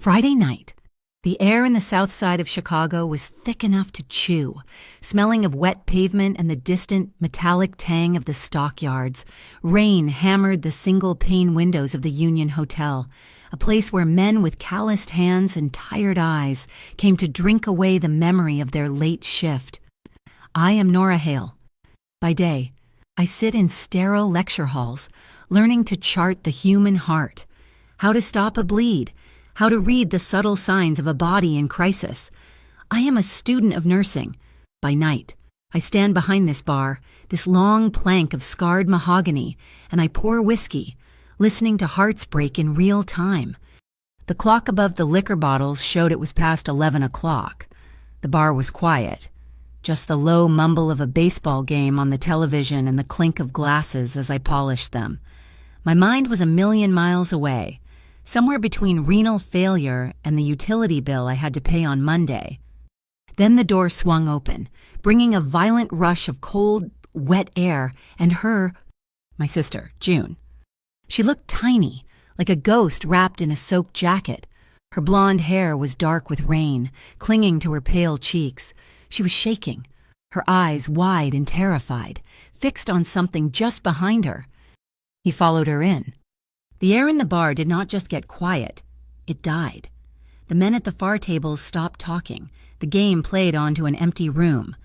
Friday night. The air in the south side of Chicago was thick enough to chew, smelling of wet pavement and the distant, metallic tang of the stockyards. Rain hammered the single-pane windows of the Union Hotel, a place where men with calloused hands and tired eyes came to drink away the memory of their late shift. I am Nora Hale. By day, I sit in sterile lecture halls, learning to chart the human heart, how to stop a bleed, how to read the subtle signs of a body in crisis. I am a student of nursing. By night, I stand behind this bar, this long plank of scarred mahogany, and I pour whiskey, listening to hearts break in real time. The clock above the liquor bottles showed it was past 11 o'clock. The bar was quiet, just the low mumble of a baseball game on the television and the clink of glasses as I polished them. My mind was a million miles away, somewhere between renal failure and the utility bill I had to pay on Monday. Then the door swung open, bringing a violent rush of cold, wet air, and my sister, June. She looked tiny, like a ghost wrapped in a soaked jacket. Her blonde hair was dark with rain, clinging to her pale cheeks. She was shaking, her eyes wide and terrified, fixed on something just behind her. He followed her in. The air in the bar did not just get quiet, it died. The men at the far tables stopped talking. The game played onto an empty room.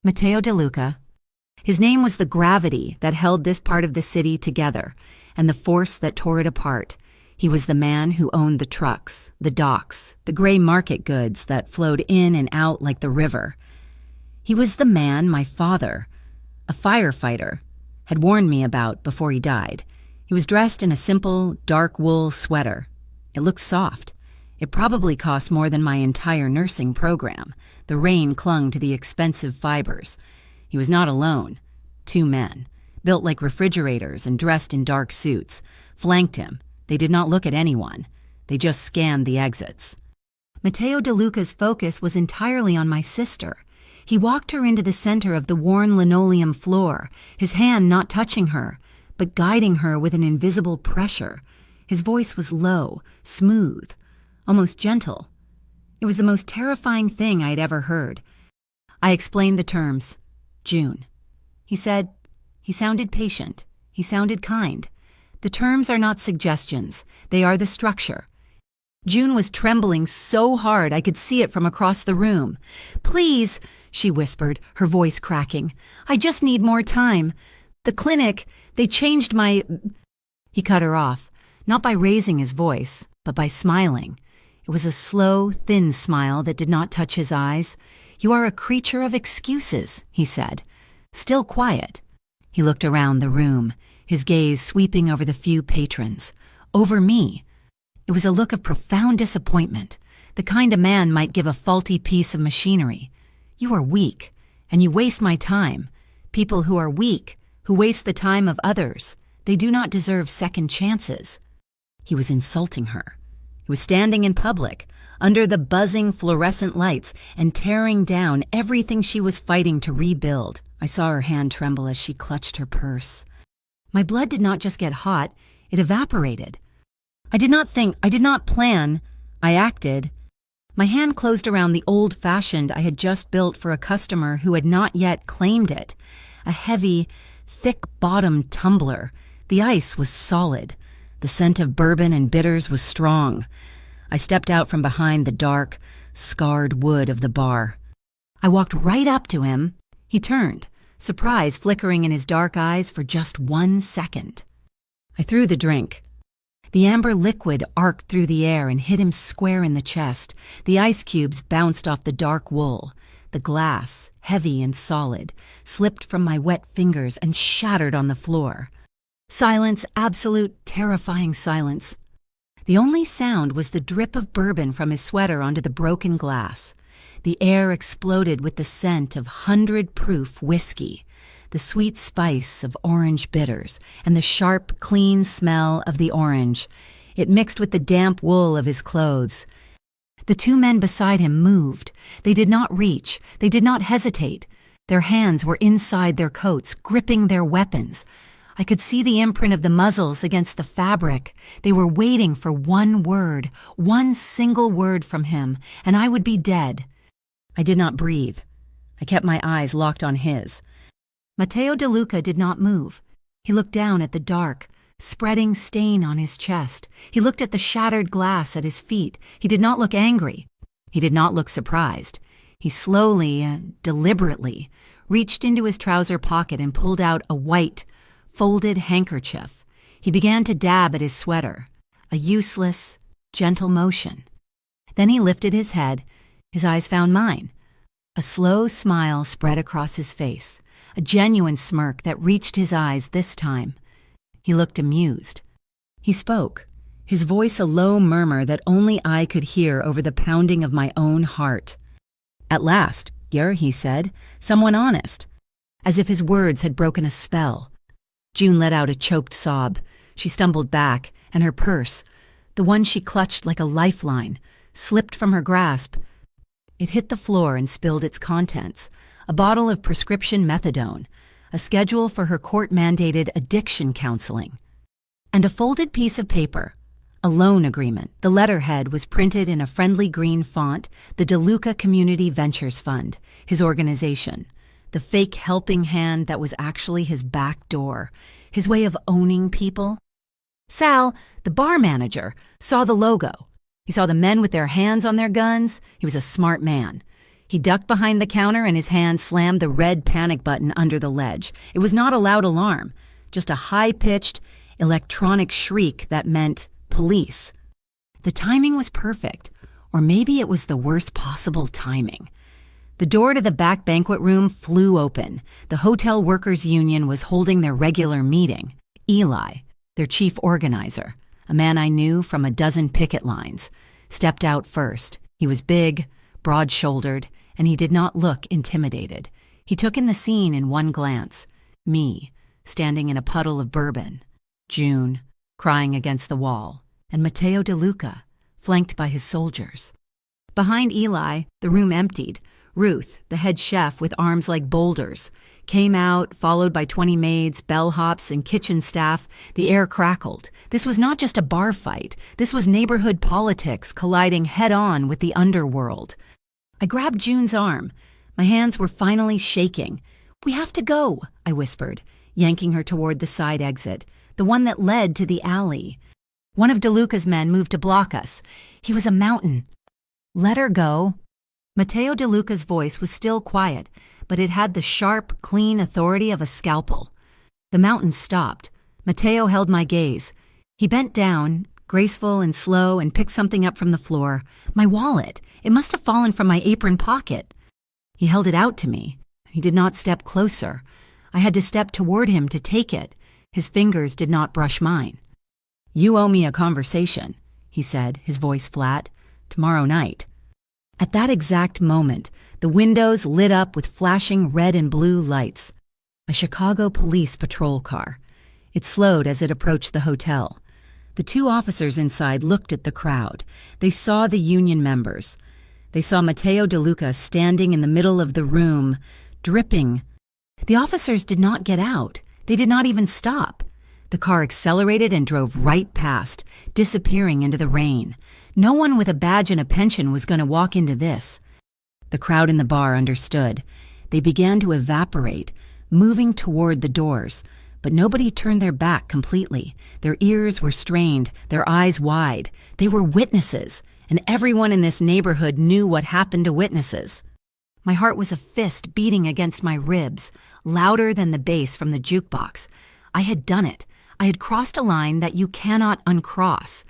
Matteo De Luca. His name was the gravity that held this part of the city together, and the force that tore it apart. He was the man who owned the trucks, the docks, the gray market goods that flowed in and out like the river. He was the man my father, a firefighter, had warned me about before he died. He was dressed in a simple, dark wool sweater. It looked soft. It probably cost more than my entire nursing program. The rain clung to the expensive fibers. He was not alone. 2 men, built like refrigerators and dressed in dark suits, flanked him. They did not look at anyone. They just scanned the exits. Matteo De Luca's focus was entirely on my sister. He walked her into the center of the worn linoleum floor, his hand not touching her, but guiding her with an invisible pressure. His voice was low, smooth, almost gentle. It was the most terrifying thing I had ever heard. I explained the terms. June. He said, he sounded patient. He sounded kind. The terms are not suggestions. They are the structure. June was trembling so hard I could see it from across the room. Please, she whispered, her voice cracking. I just need more time. The clinic, they changed my... He cut her off, not by raising his voice, but by smiling. It was a slow, thin smile that did not touch his eyes. You are a creature of excuses, he said, still quiet. He looked around the room, his gaze sweeping over the few patrons, over me. It was a look of profound disappointment, the kind a man might give a faulty piece of machinery. You are weak, and you waste my time. People who are weak, who waste the time of others, they do not deserve second chances. He was insulting her. He was standing in public, under the buzzing fluorescent lights, and tearing down everything she was fighting to rebuild. I saw her hand tremble as she clutched her purse. My blood did not just get hot, it evaporated. I did not plan, I acted. My hand closed around the old-fashioned I had just built for a customer who had not yet claimed it, a heavy, thick-bottomed tumbler. The ice was solid. The scent of bourbon and bitters was strong. I stepped out from behind the dark, scarred wood of the bar. I walked right up to him. He turned, surprise flickering in his dark eyes for just 1 second. I threw the drink. The amber liquid arced through the air and hit him square in the chest. The ice cubes bounced off the dark wool. The glass, heavy and solid, slipped from my wet fingers and shattered on the floor. Silence, absolute, terrifying silence. The only sound was the drip of bourbon from his sweater onto the broken glass. The air exploded with the scent of 100-proof whiskey, the sweet spice of orange bitters, and the sharp, clean smell of the orange. It mixed with the damp wool of his clothes. The 2 men beside him moved. They did not reach. They did not hesitate. Their hands were inside their coats, gripping their weapons. I could see the imprint of the muzzles against the fabric. They were waiting for one word, one single word from him, and I would be dead. I did not breathe. I kept my eyes locked on his. Matteo De Luca did not move. He looked down at the dark, spreading stain on his chest. He looked at the shattered glass at his feet. He did not look angry. He did not look surprised. He slowly, deliberately, reached into his trouser pocket and pulled out a white, folded handkerchief. He began to dab at his sweater, a useless, gentle motion. Then he lifted his head. His eyes found mine. A slow smile spread across his face, a genuine smirk that reached his eyes this time. He looked amused. He spoke, his voice a low murmur that only I could hear over the pounding of my own heart. "At last, Ger," he said, "someone honest." As if his words had broken a spell. June let out a choked sob. She stumbled back, and her purse, the one she clutched like a lifeline, slipped from her grasp. It hit the floor and spilled its contents, a bottle of prescription methadone, a schedule for her court-mandated addiction counseling, and a folded piece of paper, a loan agreement. The letterhead was printed in a friendly green font, the De Luca Community Ventures Fund, his organization, the fake helping hand that was actually his back door, his way of owning people. Sal, the bar manager, saw the logo. He saw the men with their hands on their guns. He was a smart man. He ducked behind the counter and his hand slammed the red panic button under the ledge. It was not a loud alarm, just a high-pitched, electronic shriek that meant police. The timing was perfect, or maybe it was the worst possible timing. The door to the back banquet room flew open. The hotel workers' union was holding their regular meeting. Eli, their chief organizer, a man I knew from a dozen picket lines, stepped out first. He was big, broad-shouldered, and he did not look intimidated. He took in the scene in one glance. Me, standing in a puddle of bourbon. June, crying against the wall. And Matteo De Luca, flanked by his soldiers. Behind Eli, the room emptied. Ruth, the head chef with arms like boulders, came out, followed by 20 maids, bellhops, and kitchen staff. The air crackled. This was not just a bar fight. This was neighborhood politics colliding head-on with the underworld. I grabbed June's arm. My hands were finally shaking. "We have to go," I whispered, yanking her toward the side exit, the one that led to the alley. One of De Luca's men moved to block us. He was a mountain. "Let her go." Matteo De Luca's voice was still quiet, but it had the sharp, clean authority of a scalpel. The mountain stopped. Matteo held my gaze. He bent down, graceful and slow, and picked something up from the floor. My wallet. It must have fallen from my apron pocket. He held it out to me. He did not step closer. I had to step toward him to take it. His fingers did not brush mine. "You owe me a conversation," he said, his voice flat. "Tomorrow night." At that exact moment, the windows lit up with flashing red and blue lights. A Chicago police patrol car. It slowed as it approached the hotel. The two officers inside looked at the crowd. They saw the union members. They saw Matteo De Luca standing in the middle of the room, dripping. The officers did not get out. They did not even stop. The car accelerated and drove right past, disappearing into the rain. No one with a badge and a pension was going to walk into this. The crowd in the bar understood. They began to evaporate, moving toward the doors. But nobody turned their back completely. Their ears were strained, their eyes wide. They were witnesses, and everyone in this neighborhood knew what happened to witnesses. My heart was a fist beating against my ribs, louder than the bass from the jukebox. I had done it. I had crossed a line that you cannot uncross.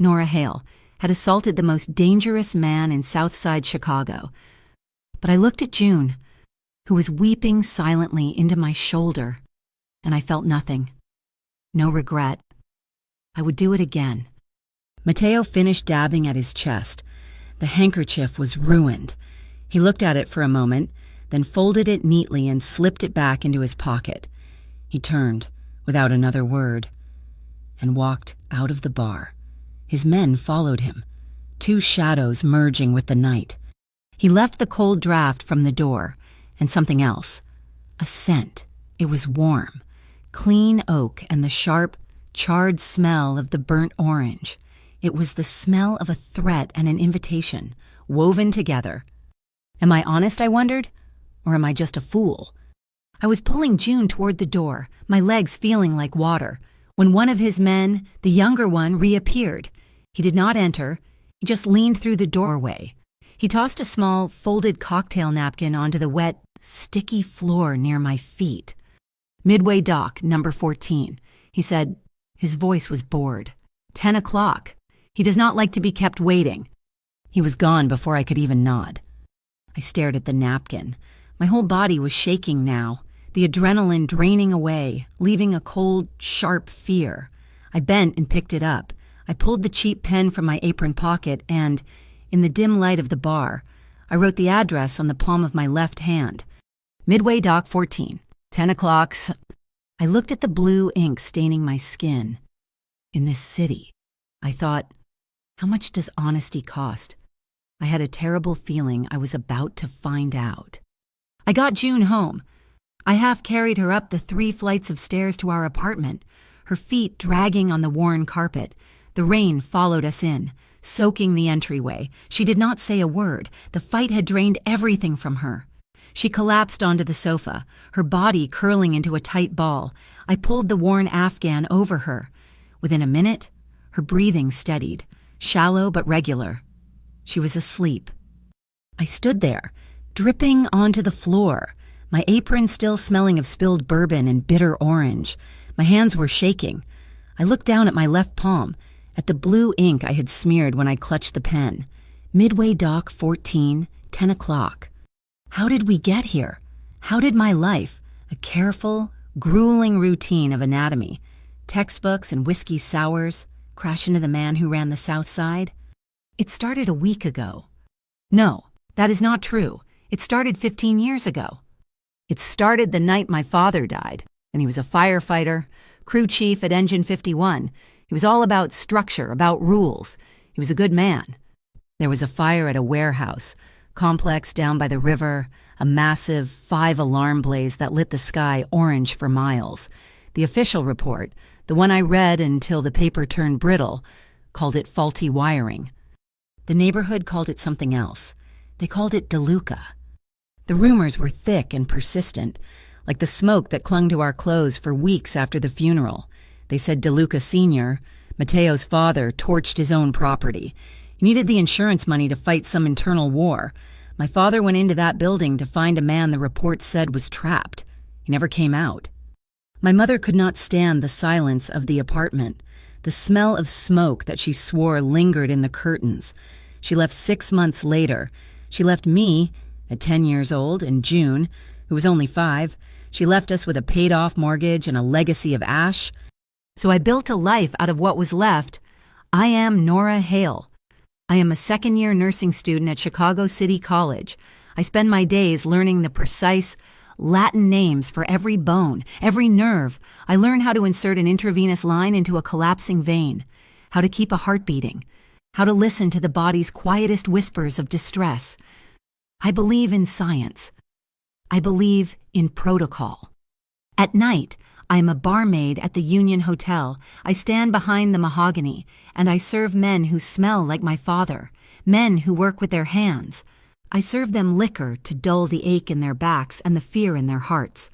Nora Hale, had assaulted the most dangerous man in Southside Chicago. But I looked at June, who was weeping silently into my shoulder, and I felt nothing. No regret. I would do it again. Matteo finished dabbing at his chest. The handkerchief was ruined. He looked at it for a moment, then folded it neatly and slipped it back into his pocket. He turned, without another word, and walked out of the bar. His men followed him, two shadows merging with the night. He left the cold draft from the door, and something else. A scent. It was warm, clean oak and the sharp, charred smell of the burnt orange. It was the smell of a threat and an invitation, woven together. Am I honest, I wondered? Or am I just a fool? I was pulling June toward the door, my legs feeling like water, when one of his men, the younger one, reappeared. He did not enter. He just leaned through the doorway. He tossed a small, folded cocktail napkin onto the wet, sticky floor near my feet. "Midway dock, number 14. He said. His voice was bored. 10 o'clock. He does not like to be kept waiting. He was gone before I could even nod. I stared at the napkin. My whole body was shaking now, the adrenaline draining away, leaving a cold, sharp fear. I bent and picked it up. I pulled the cheap pen from my apron pocket and, in the dim light of the bar, I wrote the address on the palm of my left hand. Midway Dock 14, 10 o'clock. I looked at the blue ink staining my skin. In this city, I thought, how much does honesty cost? I had a terrible feeling I was about to find out. I got June home. I half carried her up the 3 flights of stairs to our apartment, her feet dragging on the worn carpet. The rain followed us in, soaking the entryway. She did not say a word. The fight had drained everything from her. She collapsed onto the sofa, her body curling into a tight ball. I pulled the worn Afghan over her. Within a minute, her breathing steadied, shallow but regular. She was asleep. I stood there, dripping onto the floor, my apron still smelling of spilled bourbon and bitter orange. My hands were shaking. I looked down at my left palm, at the blue ink I had smeared when I clutched the pen. Midway Dock 14, 10 o'clock. How did we get here? How did my life, a careful, grueling routine of anatomy, textbooks and whiskey sours, crash into the man who ran the South Side? It started a week ago. No, that is not true. It started 15 years ago. It started the night my father died, and he was a firefighter, crew chief at Engine 51. He was all about structure, about rules. He was a good man. There was a fire at a warehouse, complex down by the river, a massive 5-alarm blaze that lit the sky orange for miles. The official report, the one I read until the paper turned brittle, called it faulty wiring. The neighborhood called it something else. They called it DeLuca. The rumors were thick and persistent, like the smoke that clung to our clothes for weeks after the funeral. They said DeLuca Sr., Mateo's father, torched his own property. He needed the insurance money to fight some internal war. My father went into that building to find a man the report said was trapped. He never came out. My mother could not stand the silence of the apartment, the smell of smoke that she swore lingered in the curtains. She left 6 months later. She left me, at 10 years old, and June, who was only 5. She left us with a paid-off mortgage and a legacy of ash. So I built a life out of what was left. I am Nora Hale. I am a second-year nursing student at Chicago City College. I spend my days learning the precise Latin names for every bone, every nerve. I learn how to insert an intravenous line into a collapsing vein, how to keep a heart beating, how to listen to the body's quietest whispers of distress. I believe in science. I believe in protocol. At night, I am a barmaid at the Union Hotel. I stand behind the mahogany, and I serve men who smell like my father, men who work with their hands. I serve them liquor to dull the ache in their backs and the fear in their hearts.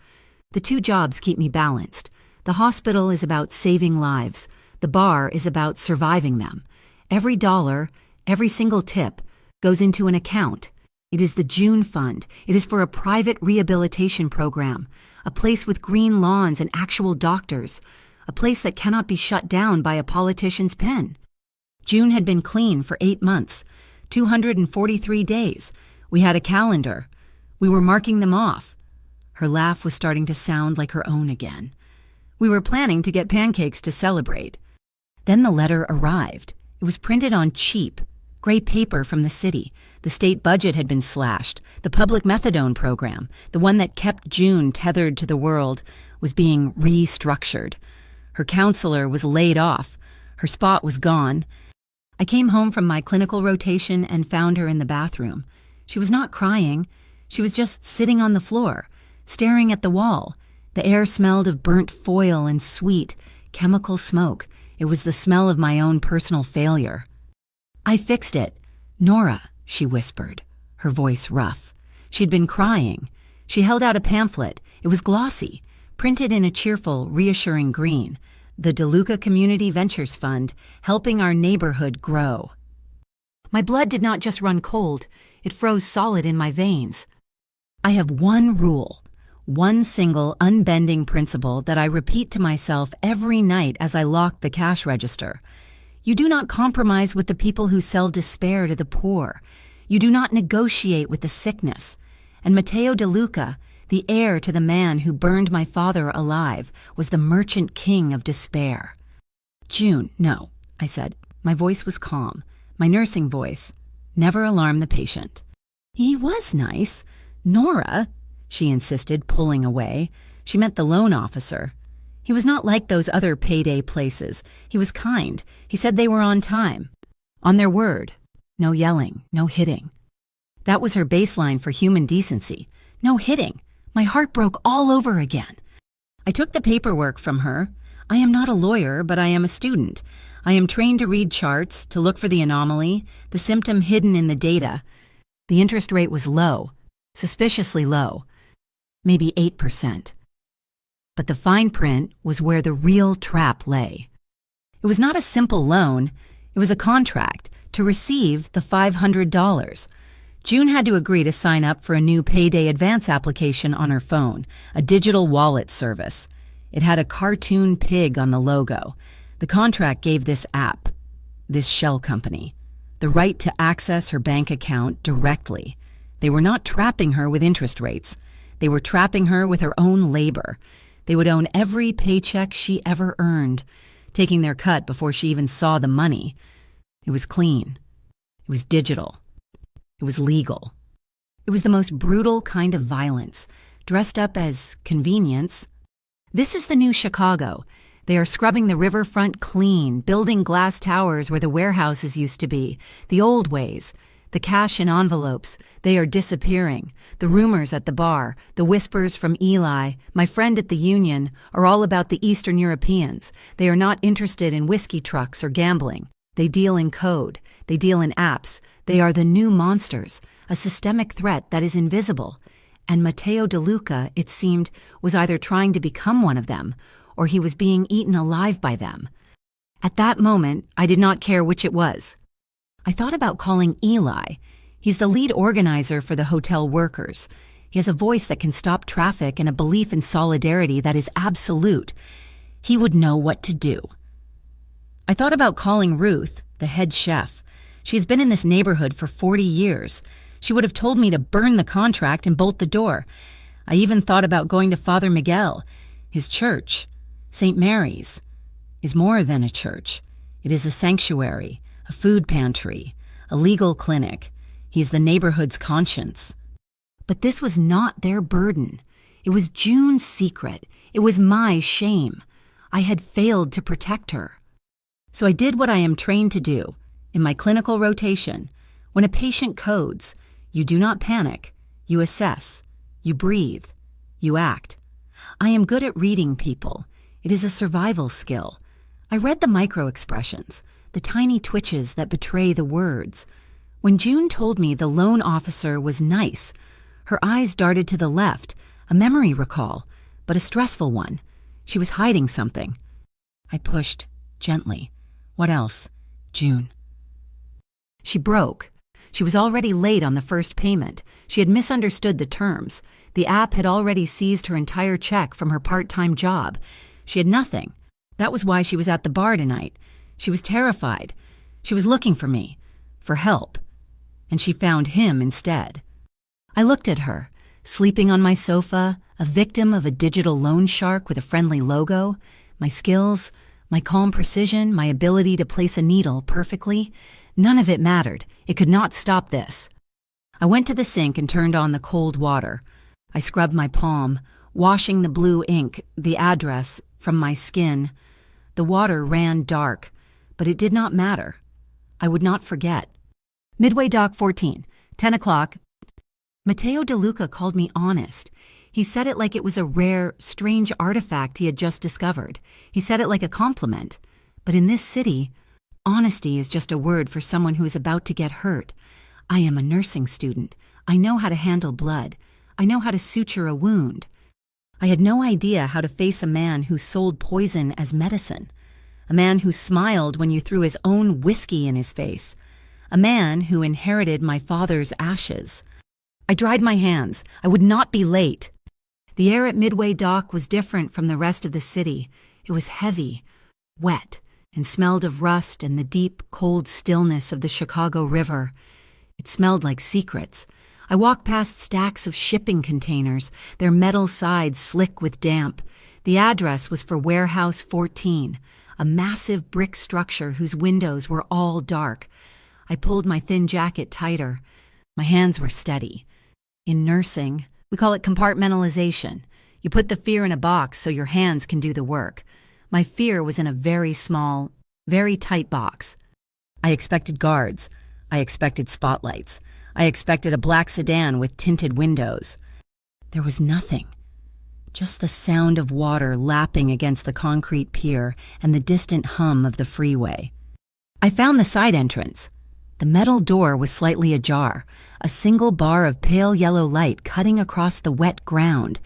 The 2 jobs keep me balanced. The hospital is about saving lives. The bar is about surviving them. Every dollar, every single tip, goes into an account. It is the June Fund. It is for a private rehabilitation program, a place with green lawns and actual doctors, a place that cannot be shut down by a politician's pen. June had been clean for 8 months, 243 days. We had a calendar. We were marking them off. Her laugh was starting to sound like her own again. We were planning to get pancakes to celebrate. Then the letter arrived. It was printed on cheap, gray paper from the city. The state budget had been slashed. The public methadone program, the one that kept June tethered to the world, was being restructured. Her counselor was laid off. Her spot was gone. I came home from my clinical rotation and found her in the bathroom. She was not crying. She was just sitting on the floor, staring at the wall, The air smelled of burnt foil and sweet, chemical smoke. It was the smell of my own personal failure. "I fixed it. Nora," she whispered, her voice rough. She'd been crying. She held out a pamphlet. It was glossy, printed in a cheerful, reassuring green. The DeLuca Community Ventures Fund, helping our neighborhood grow. My blood did not just run cold, it froze solid in my veins. I have one rule, one single unbending principle that I repeat to myself every night as I lock the cash register. You do not compromise with the people who sell despair to the poor. You do not negotiate with the sickness. And Matteo DeLuca, the heir to the man who burned my father alive, was the merchant king of despair. "June, no," I said. My voice was calm, my nursing voice. Never alarm the patient. "He was nice. Nora," she insisted, pulling away. She meant the loan officer. "He was not like those other payday places. He was kind. He said they were on time. On their word. No yelling, no hitting." That was her baseline for human decency. No hitting. My heart broke all over again. I took the paperwork from her. I am not a lawyer, but I am a student. I am trained to read charts, to look for the anomaly, the symptom hidden in the data. The interest rate was low, suspiciously low, maybe 8%. But the fine print was where the real trap lay. It was not a simple loan. It was a contract to receive the $500. June had to agree to sign up for a new payday advance application on her phone, a digital wallet service. It had a cartoon pig on the logo. The contract gave this app, this shell company, the right to access her bank account directly. They were not trapping her with interest rates. They were trapping her with her own labor. They would own every paycheck she ever earned, taking their cut before she even saw the money. It was clean. It was digital. It was legal. It was the most brutal kind of violence, dressed up as convenience. This is the new Chicago. They are scrubbing the riverfront clean, building glass towers where the warehouses used to be, the old ways. The cash in envelopes, they are disappearing. The rumors at the bar, the whispers from Eli, my friend at the union, are all about the Eastern Europeans. They are not interested in whiskey trucks or gambling. They deal in code. They deal in apps. They are the new monsters, a systemic threat that is invisible. And Matteo DeLuca, it seemed, was either trying to become one of them, or he was being eaten alive by them. At that moment, I did not care which it was. I thought about calling Eli. He's the lead organizer for the hotel workers. He has a voice that can stop traffic and a belief in solidarity that is absolute. He would know what to do. I thought about calling Ruth, the head chef. She has been in this neighborhood for 40 years. She would have told me to burn the contract and bolt the door. I even thought about going to Father Miguel. His church, St. Mary's, is more than a church. It is a sanctuary, a food pantry, a legal clinic. He's the neighborhood's conscience. But this was not their burden. It was June's secret. It was my shame. I had failed to protect her. So I did what I am trained to do. In my clinical rotation, when a patient codes, you do not panic, you assess, you breathe, you act. I am good at reading people. It is a survival skill. I read the micro-expressions, the tiny twitches that betray the words. When June told me the loan officer was nice, her eyes darted to the left, a memory recall, but a stressful one. She was hiding something. I pushed, gently. What else? June. She broke. She was already late on the first payment. She had misunderstood the terms. The app had already seized her entire check from her part-time job. She had nothing. That was why she was at the bar tonight. She was terrified. She was looking for me, for help. And she found him instead. I looked at her, sleeping on my sofa, a victim of a digital loan shark with a friendly logo. My skills, my calm precision, my ability to place a needle perfectly, none of it mattered. It could not stop this. I went to the sink and turned on the cold water. I scrubbed my palm, washing the blue ink, the address, from my skin. The water ran dark, but it did not matter. I would not forget. Midway Dock 14, 10 o'clock. Matteo DeLuca called me honest. He said it like it was a rare, strange artifact he had just discovered. He said it like a compliment. But in this city, honesty is just a word for someone who is about to get hurt. I am a nursing student. I know how to handle blood. I know how to suture a wound. I had no idea how to face a man who sold poison as medicine. A man who smiled when you threw his own whiskey in his face. A man who inherited my father's ashes. I dried my hands. I would not be late. The air at Midway Dock was different from the rest of the city. It was heavy, wet, and smelled of rust and the deep, cold stillness of the Chicago River. It smelled like secrets. I walked past stacks of shipping containers, their metal sides slick with damp. The address was for Warehouse 14, a massive brick structure whose windows were all dark. I pulled my thin jacket tighter. My hands were steady. In nursing, we call it compartmentalization. You put the fear in a box so your hands can do the work. My fear was in a very small, very tight box. I expected guards. I expected spotlights. I expected a black sedan with tinted windows. There was nothing. Just the sound of water lapping against the concrete pier and the distant hum of the freeway. I found the side entrance. The metal door was slightly ajar, a single bar of pale yellow light cutting across the wet ground.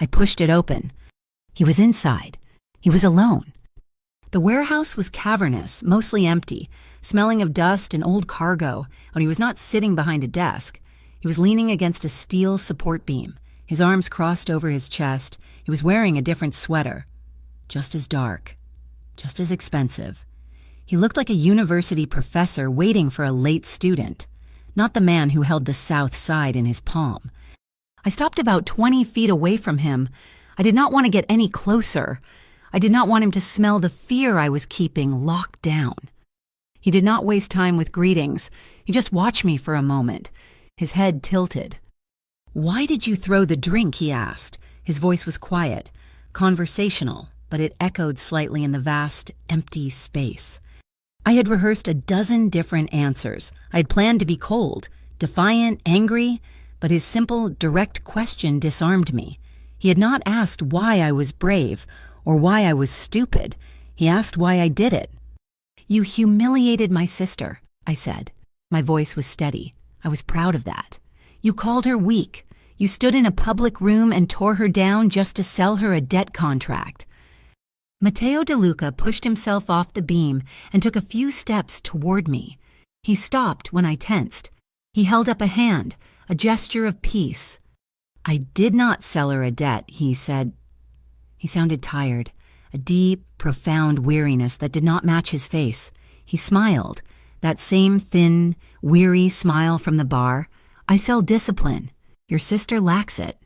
I pushed it open. He was inside. He was alone. The warehouse was cavernous, mostly empty, smelling of dust and old cargo, and he was not sitting behind a desk. He was leaning against a steel support beam, his arms crossed over his chest. He was wearing a different sweater. Just as dark. Just as expensive. He looked like a university professor waiting for a late student, not the man who held the South Side in his palm. I stopped about 20 feet away from him. I did not want to get any closer. I did not want him to smell the fear I was keeping locked down. He did not waste time with greetings. He just watched me for a moment, his head tilted. "Why did you throw the drink?" he asked. His voice was quiet, conversational, but it echoed slightly in the vast, empty space. I had rehearsed a dozen different answers. I had planned to be cold, defiant, angry, but his simple, direct question disarmed me. He had not asked why I was brave or why I was stupid. He asked why I did it. "You humiliated my sister," I said. My voice was steady. I was proud of that. "You called her weak. You stood in a public room and tore her down just to sell her a debt contract." Matteo DeLuca pushed himself off the beam and took a few steps toward me. He stopped when I tensed. He held up a hand, a gesture of peace. "I did not sell her a debt," he said. He sounded tired, a deep, profound weariness that did not match his face. He smiled, that same thin, weary smile from the bar. "I sell discipline. Your sister lacks it."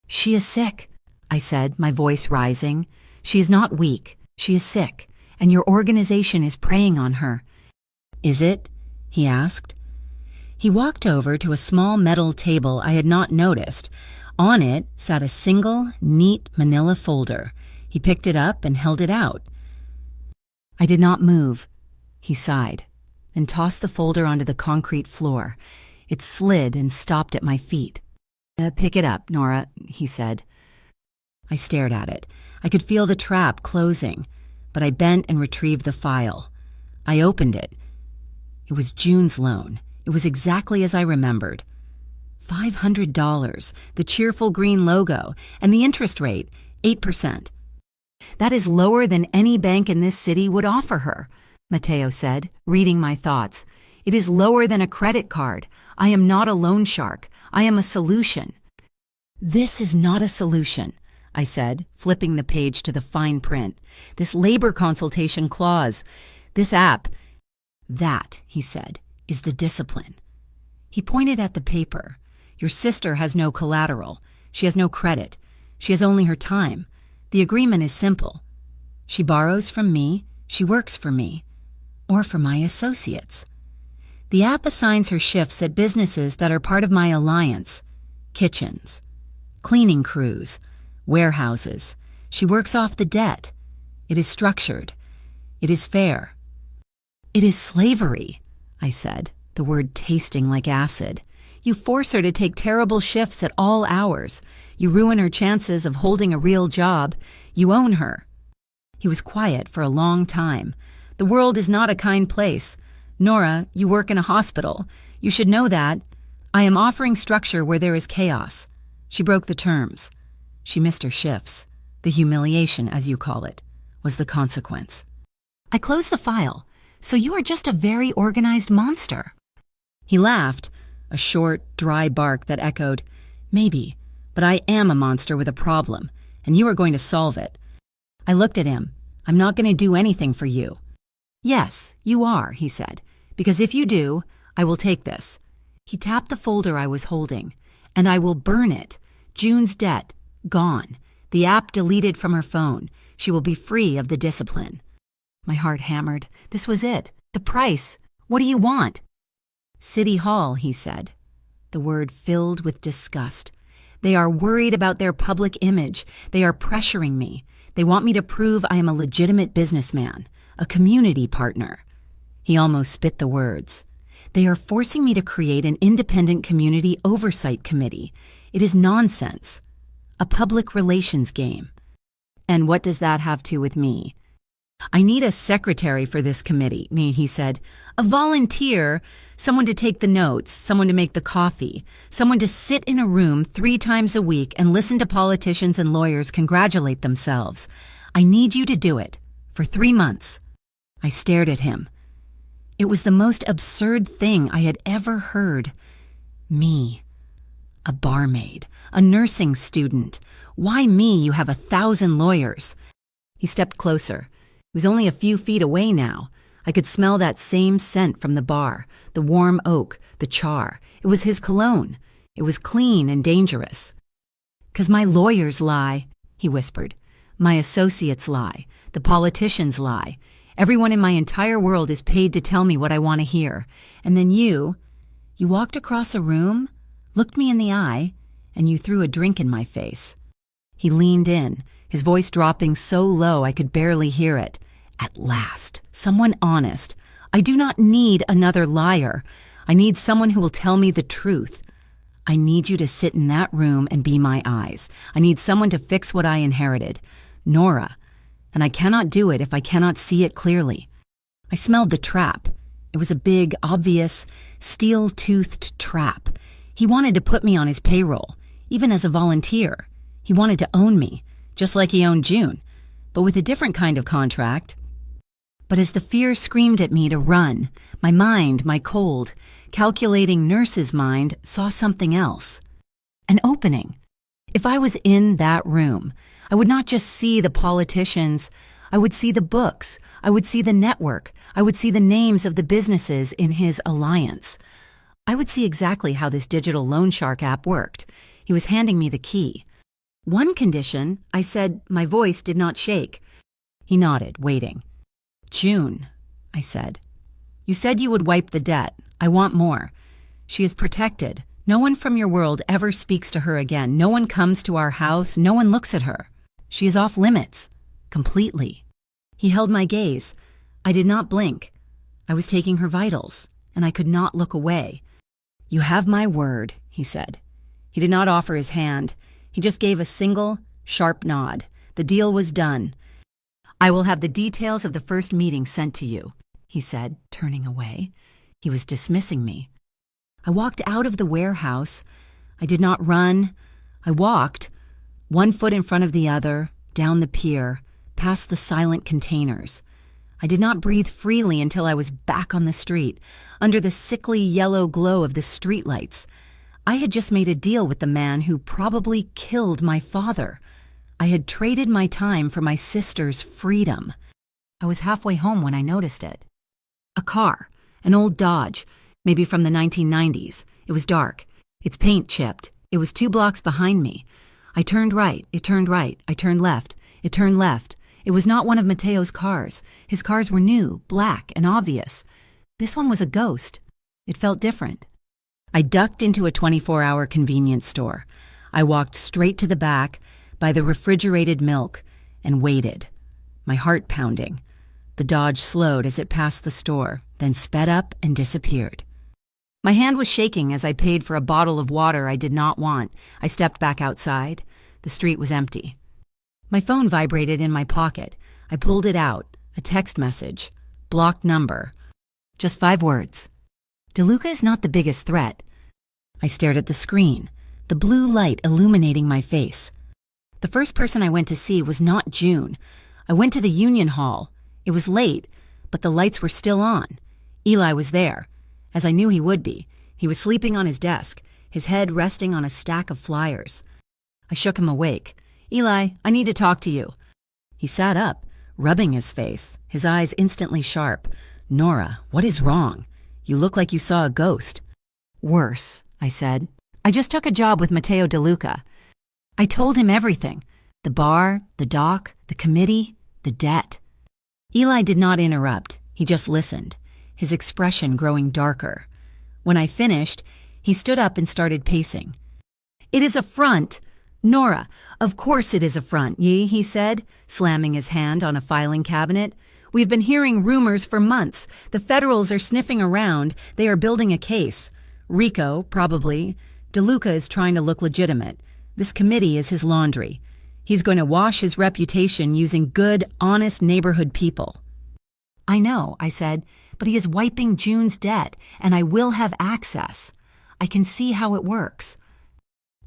"She is sick," I said, my voice rising. "She is not weak. She is sick, and your organization is preying on her." "Is it?" he asked. He walked over to a small metal table I had not noticed. On it sat a single, neat manila folder. He picked it up and held it out. I did not move. He sighed, then tossed the folder onto the concrete floor. It slid and stopped at my feet. "Pick it up, Nora," he said. I stared at it. I could feel the trap closing, but I bent and retrieved the file. I opened it. It was June's loan. It was exactly as I remembered. $500, the cheerful green logo, and the interest rate, 8%. "That is lower than any bank in this city would offer her," Matteo said, reading my thoughts. "It is lower than a credit card. I am not a loan shark. I am a solution." "This is not a solution," I said, flipping the page to the fine print. "This labor consultation clause, this app." "That," he said, "is the discipline." He pointed at the paper. "Your sister has no collateral. She has no credit. She has only her time. The agreement is simple. She borrows from me, she works for me, or for my associates. The app assigns her shifts at businesses that are part of my alliance. Kitchens, cleaning crews, warehouses. She works off the debt. It is structured. It is fair." "It is slavery," I said, the word tasting like acid. You force her to take terrible shifts at all hours. You ruin her chances of holding a real job. You own her." He was quiet for a long time. "The world is not a kind place. Nora, you work in a hospital. You should know that. I am offering structure where there is chaos." She broke the terms. She missed her shifts. The humiliation, as you call it, was the consequence. I closed the file. "So you are just a very organized monster." He laughed, a short, dry bark that echoed, "Maybe, but I am a monster with a problem, and you are going to solve it." I looked at him. "I'm not going to do anything for you." "Yes, you are," he said, "because if you do, I will take this." He tapped the folder I was holding. "And I will burn it. June's debt, gone. The app deleted from her phone. She will be free of the discipline." My heart hammered. This was it. The price. "What do you want?" "City Hall," he said. The word filled with disgust. "They are worried about their public image. They are pressuring me. They want me to prove I am a legitimate businessman, a community partner." He almost spit the words. "They are forcing me to create an independent community oversight committee. It is nonsense. A public relations game." "And what does that have to do with me?" "I need a secretary for this committee," he said. "A volunteer, someone to take the notes, someone to make the coffee, someone to sit in a room 3 times a week and listen to politicians and lawyers congratulate themselves. I need you to do it, for 3 months." I stared at him. It was the most absurd thing I had ever heard. Me. A barmaid, a nursing student. Why me? You have 1,000 lawyers. He stepped closer. It was only a few feet away now. I could smell that same scent from the bar, the warm oak, the char. It was his cologne. It was clean and dangerous. "'Cause my lawyers lie," he whispered. "My associates lie. The politicians lie. Everyone in my entire world is paid to tell me what I want to hear. And then you walked across a room, looked me in the eye, and you threw a drink in my face." He leaned in, his voice dropping so low I could barely hear it. "At last, someone honest. I do not need another liar. I need someone who will tell me the truth. I need you to sit in that room and be my eyes. I need someone to fix what I inherited. Nora. And I cannot do it if I cannot see it clearly." I smelled the trap. It was a big, obvious, steel-toothed trap. He wanted to put me on his payroll, even as a volunteer. He wanted to own me, just like he owned June, but with a different kind of contract. But as the fear screamed at me to run, my mind, my cold, calculating nurse's mind, saw something else. An opening. If I was in that room, I would not just see the politicians. I would see the books. I would see the network. I would see the names of the businesses in his alliance. I would see exactly how this digital loan shark app worked. He was handing me the key. "One condition," I said. My voice did not shake. He nodded, waiting. "June," I said. "You said you would wipe the debt. I want more. She is protected. No one from your world ever speaks to her again. No one comes to our house. No one looks at her. She is off limits. Completely." He held my gaze. I did not blink. I was taking her vitals, and I could not look away. "You have my word," he said. He did not offer his hand. He just gave a single, sharp nod. The deal was done. "I will have the details of the first meeting sent to you," he said, turning away. He was dismissing me. I walked out of the warehouse. I did not run. I walked, one foot in front of the other, down the pier, past the silent containers. I did not breathe freely until I was back on the street, under the sickly yellow glow of the streetlights. I had just made a deal with the man who probably killed my father. I had traded my time for my sister's freedom. I was halfway home when I noticed it. A car, an old Dodge, maybe from the 1990s. It was dark. Its paint chipped. It was 2 blocks behind me. I turned right. It turned right. I turned left. It turned left. It was not one of Mateo's cars. His cars were new, black, and obvious. This one was a ghost. It felt different. I ducked into a 24-hour convenience store. I walked straight to the back, by the refrigerated milk, and waited, my heart pounding. The Dodge slowed as it passed the store, then sped up and disappeared. My hand was shaking as I paid for a bottle of water I did not want. I stepped back outside. The street was empty. My phone vibrated in my pocket. I pulled it out. A text message. Blocked number. Just 5 words. DeLuca is not the biggest threat. I stared at the screen, the blue light illuminating my face. The first person I went to see was not June. I went to the Union Hall. It was late, but the lights were still on. Eli was there, as I knew he would be. He was sleeping on his desk, his head resting on a stack of flyers. I shook him awake. "Eli, I need to talk to you." He sat up, rubbing his face, his eyes instantly sharp. "Nora, what is wrong? You look like you saw a ghost." "Worse," I said. "I just took a job with Matteo DeLuca." I told him everything. The bar, the dock, the committee, the debt. Eli did not interrupt. He just listened, his expression growing darker. When I finished, he stood up and started pacing. "It is a front. Nora, of course it is a front, he said, slamming his hand on a filing cabinet. "We've been hearing rumors for months. The federals are sniffing around. They are building a case. Rico, probably. DeLuca is trying to look legitimate. This committee is his laundry. He's going to wash his reputation using good, honest neighborhood people." "I know," I said, "but he is wiping June's debt, and I will have access. I can see how it works."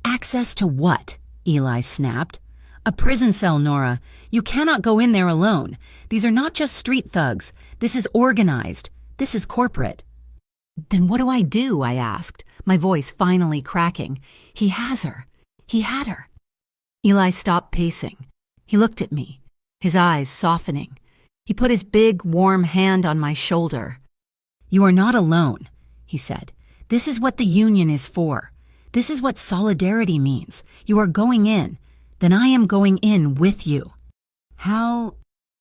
"Access to what?" Eli snapped. "A prison cell, Nora. You cannot go in there alone. These are not just street thugs. This is organized. This is corporate." "Then what do I do?" I asked, my voice finally cracking. "He has her. He had her." Eli stopped pacing. He looked at me, his eyes softening. He put his big, warm hand on my shoulder. "You are not alone," he said. "This is what the union is for. This is what solidarity means. You are going in. Then I am going in with you." "How?"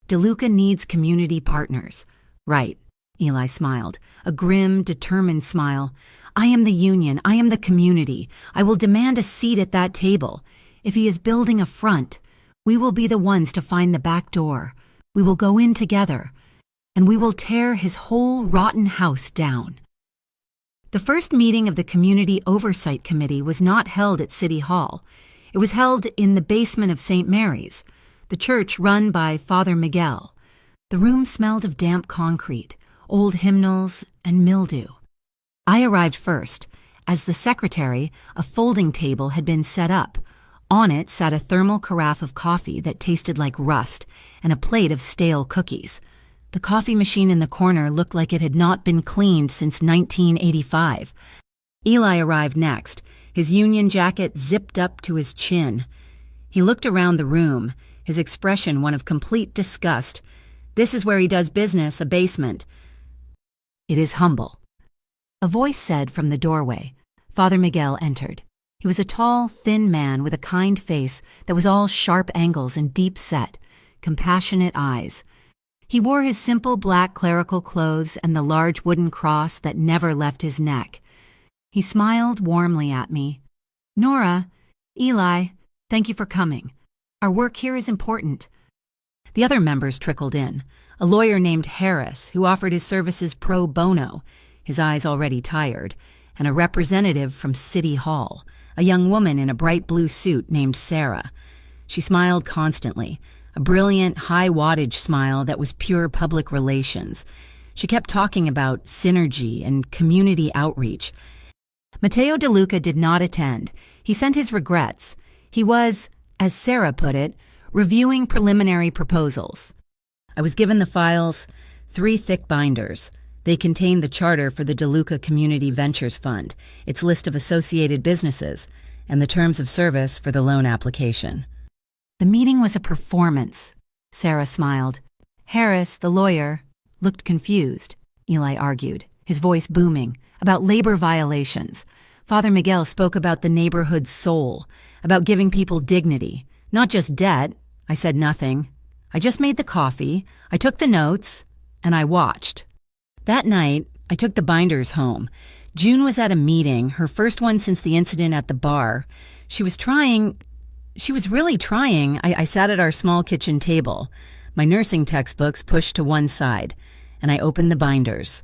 "DeLuca needs community partners." "Right," Eli smiled, a grim, determined smile. "I am the union. I am the community. I will demand a seat at that table. If he is building a front, we will be the ones to find the back door. We will go in together, and we will tear his whole rotten house down." The first meeting of the Community Oversight Committee was not held at City Hall. It was held in the basement of St. Mary's, the church run by Father Miguel. The room smelled of damp concrete, old hymnals, and mildew. I arrived first. As the secretary, a folding table had been set up. On it sat a thermal carafe of coffee that tasted like rust and a plate of stale cookies. The coffee machine in the corner looked like it had not been cleaned since 1985. Eli arrived next, his union jacket zipped up to his chin. He looked around the room, his expression one of complete disgust. "This is where he does business, a basement." "It is humble." A voice said from the doorway. Father Miguel entered. He was a tall, thin man with a kind face that was all sharp angles and deep set, compassionate eyes. He wore his simple black clerical clothes and the large wooden cross that never left his neck. He smiled warmly at me. "Nora, Eli, thank you for coming. Our work here is important." The other members trickled in. A lawyer named Harris, who offered his services pro bono, his eyes already tired, and a representative from City Hall, a young woman in a bright blue suit named Sarah. She smiled constantly, a brilliant, high-wattage smile that was pure public relations. She kept talking about synergy and community outreach. Matteo DeLuca did not attend. He sent his regrets. He was, as Sarah put it, reviewing preliminary proposals. I was given the files, 3 thick binders. They contained the charter for the DeLuca Community Ventures Fund, its list of associated businesses, and the terms of service for the loan application. "The meeting was a performance," Sarah smiled. Harris, the lawyer, looked confused, Eli argued, his voice booming, about labor violations. Father Miguel spoke about the neighborhood's soul, about giving people dignity, not just debt. I said nothing. I just made the coffee, I took the notes, and I watched. That night, I took the binders home. June was at a meeting, her first one since the incident at the bar. She was really trying. I sat at our small kitchen table, my nursing textbooks pushed to one side, and I opened the binders.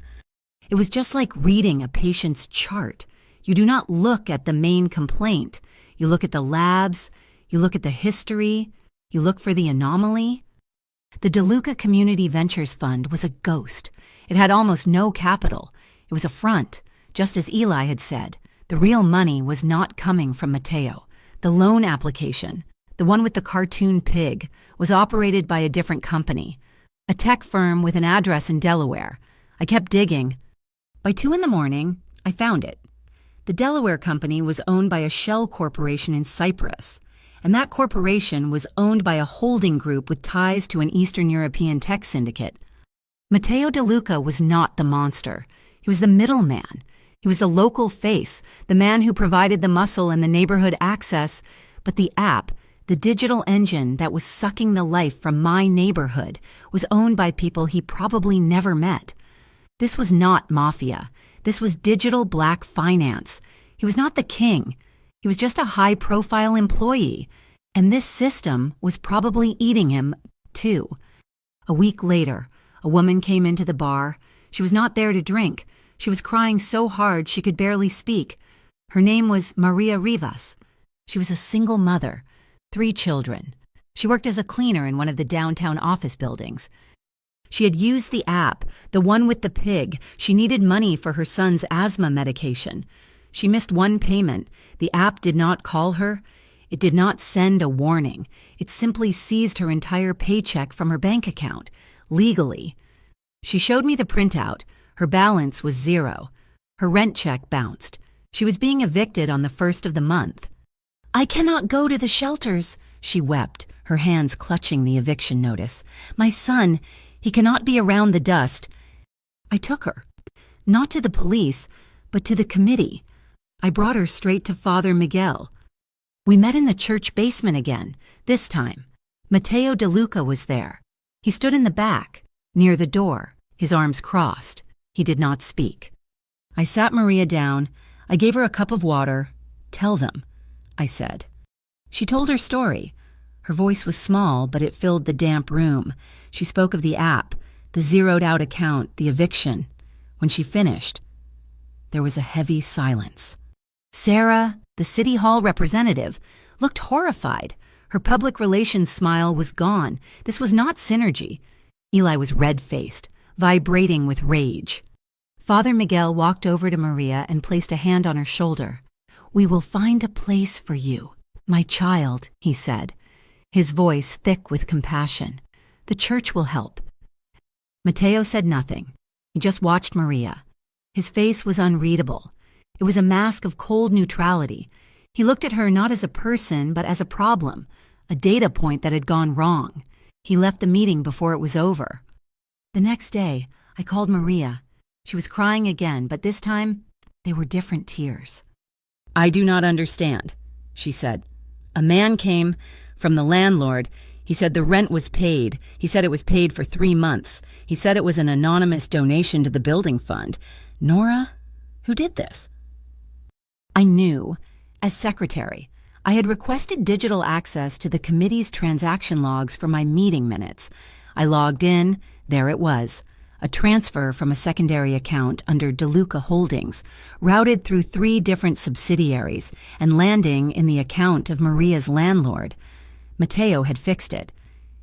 It was just like reading a patient's chart. You do not look at the main complaint. You look at the labs, you look at the history, you look for the anomaly. The DeLuca Community Ventures Fund was a ghost. It had almost no capital. It was a front, just as Eli had said. The real money was not coming from Mateo. The loan application, the one with the cartoon pig, was operated by a different company, a tech firm with an address in Delaware. I kept digging. By 2 a.m, I found it. The Delaware company was owned by a shell corporation in Cyprus, and that corporation was owned by a holding group with ties to an Eastern European tech syndicate. Mateo DeLuca was not the monster. He was the middleman. He was the local face, the man who provided the muscle and the neighborhood access, but the app, the digital engine that was sucking the life from my neighborhood, was owned by people he probably never met. This was not Mafia. This was digital black finance. He was not the king. He was just a high-profile employee, and this system was probably eating him, too. A week later, a woman came into the bar. She was not there to drink. She was crying so hard she could barely speak. Her name was Maria Rivas. She was a single mother, 3 children. She worked as a cleaner in one of the downtown office buildings. She had used the app, the one with the pig. She needed money for her son's asthma medication. She missed one payment. The app did not call her. It did not send a warning. It simply seized her entire paycheck from her bank account, legally. She showed me the printout. Her balance was 0. Her rent check bounced. She was being evicted on the 1st of the month. "I cannot go to the shelters," she wept, her hands clutching the eviction notice. "My son, he cannot be around the dust." I took her, not to the police, but to the committee. I brought her straight to Father Miguel. We met in the church basement again, this time. Mateo DeLuca was there. He stood in the back, near the door, his arms crossed. He did not speak. I sat Maria down. I gave her a cup of water. "Tell them," I said. She told her story. Her voice was small, but it filled the damp room. She spoke of the app, the zeroed-out account, the eviction. When she finished, there was a heavy silence. Sarah, the City Hall representative, looked horrified. Her public relations smile was gone. This was not synergy. Eli was red-faced, vibrating with rage. Father Miguel walked over to Maria and placed a hand on her shoulder. "We will find a place for you, my child," he said, his voice thick with compassion. "The church will help." Mateo said nothing. He just watched Maria. His face was unreadable. It was a mask of cold neutrality. He looked at her not as a person, but as a problem, a data point that had gone wrong. He left the meeting before it was over. The next day, I called Maria. She was crying again, but this time, they were different tears. "I do not understand," she said. "A man came from the landlord. He said the rent was paid. He said it was paid for 3 months. He said it was an anonymous donation to the building fund. Nora, who did this?" I knew. As secretary, I had requested digital access to the committee's transaction logs for my meeting minutes. I logged in. There it was. A transfer from a secondary account under DeLuca Holdings, routed through 3 different subsidiaries and landing in the account of Maria's landlord. Mateo had fixed it.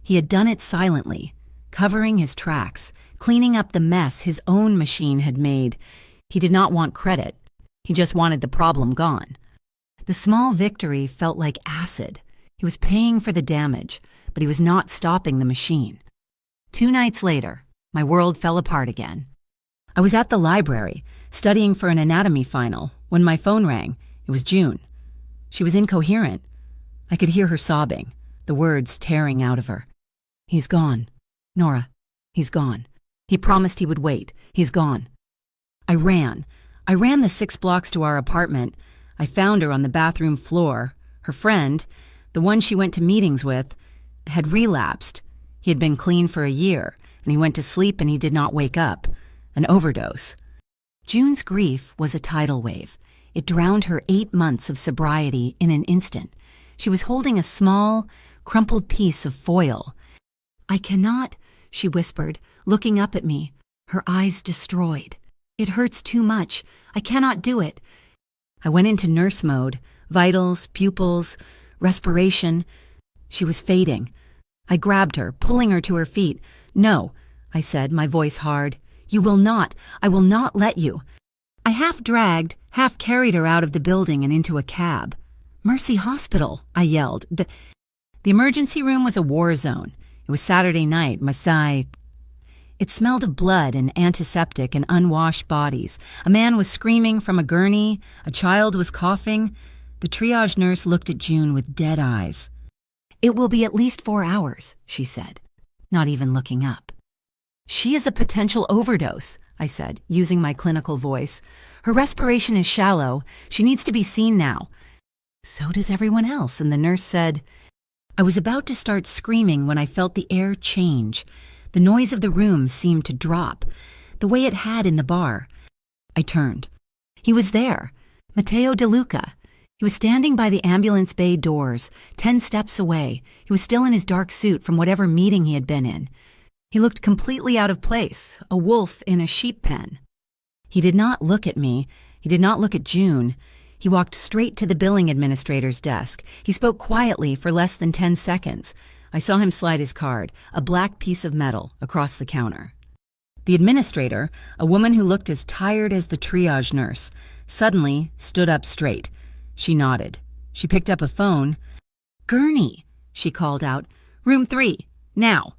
He had done it silently, covering his tracks, cleaning up the mess his own machine had made. He did not want credit. He just wanted the problem gone. The small victory felt like acid. He was paying for the damage, but he was not stopping the machine. 2 nights later, my world fell apart again. I was at the library, studying for an anatomy final, when my phone rang. It was June. She was incoherent. I could hear her sobbing, the words tearing out of her. "He's gone. Nora, he's gone. He promised he would wait. He's gone." I ran the 6 blocks to our apartment. I found her on the bathroom floor. Her friend, the one she went to meetings with, had relapsed. He had been clean for a year, and he went to sleep and he did not wake up. An overdose. June's grief was a tidal wave. It drowned her 8 months of sobriety in an instant. She was holding a small, crumpled piece of foil. "I cannot," she whispered, looking up at me, her eyes destroyed. It hurts too much. I cannot do it. I went into nurse mode, vitals, pupils, respiration. She was fading. I grabbed her, pulling her to her feet. "No," I said, my voice hard. "You will not. I will not let you." I half dragged, half carried her out of the building and into a cab. "Mercy Hospital," I yelled. The emergency room was a war zone. It was Saturday night, Masai. It smelled of blood and antiseptic and unwashed bodies. A man was screaming from a gurney. A child was coughing. The triage nurse looked at June with dead eyes. "It will be at least 4 hours," she said, not even looking up. "She is a potential overdose," I said, using my clinical voice. "Her respiration is shallow. She needs to be seen now." "So does everyone else," and the nurse said. I was about to start screaming when I felt the air change. The noise of the room seemed to drop, the way it had in the bar. I turned. He was there, Matteo De Luca. He was standing by the ambulance bay doors, 10 steps away. He was still in his dark suit from whatever meeting he had been in. He looked completely out of place, a wolf in a sheep pen. He did not look at me. He did not look at June. He walked straight to the billing administrator's desk. He spoke quietly for less than 10 seconds. I saw him slide his card, a black piece of metal, across the counter. The administrator, a woman who looked as tired as the triage nurse, suddenly stood up straight. She nodded. She picked up a phone. "Gurney," she called out. "Room 3, now."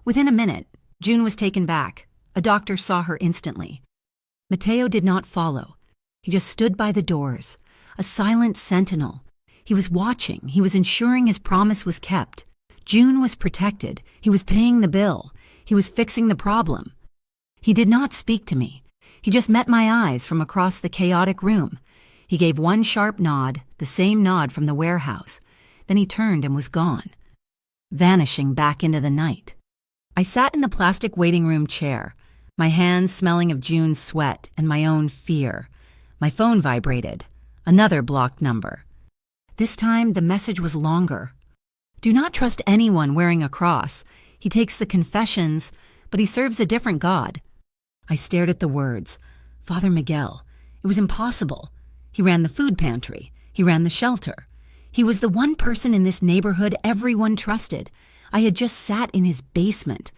Within a minute, June was taken back. A doctor saw her instantly. Matteo did not follow. He just stood by the doors, a silent sentinel. He was watching. He was ensuring his promise was kept. June was protected. He was paying the bill. He was fixing the problem. He did not speak to me. He just met my eyes from across the chaotic room. He gave one sharp nod, the same nod from the warehouse. Then he turned and was gone, vanishing back into the night. I sat in the plastic waiting room chair, my hands smelling of June's sweat and my own fear. My phone vibrated. Another blocked number. This time, the message was longer. "Do not trust anyone wearing a cross. He takes the confessions, but he serves a different God." I stared at the words. Father Miguel. It was impossible. He ran the food pantry. He ran the shelter. He was the one person in this neighborhood everyone trusted. I had just sat in his basement.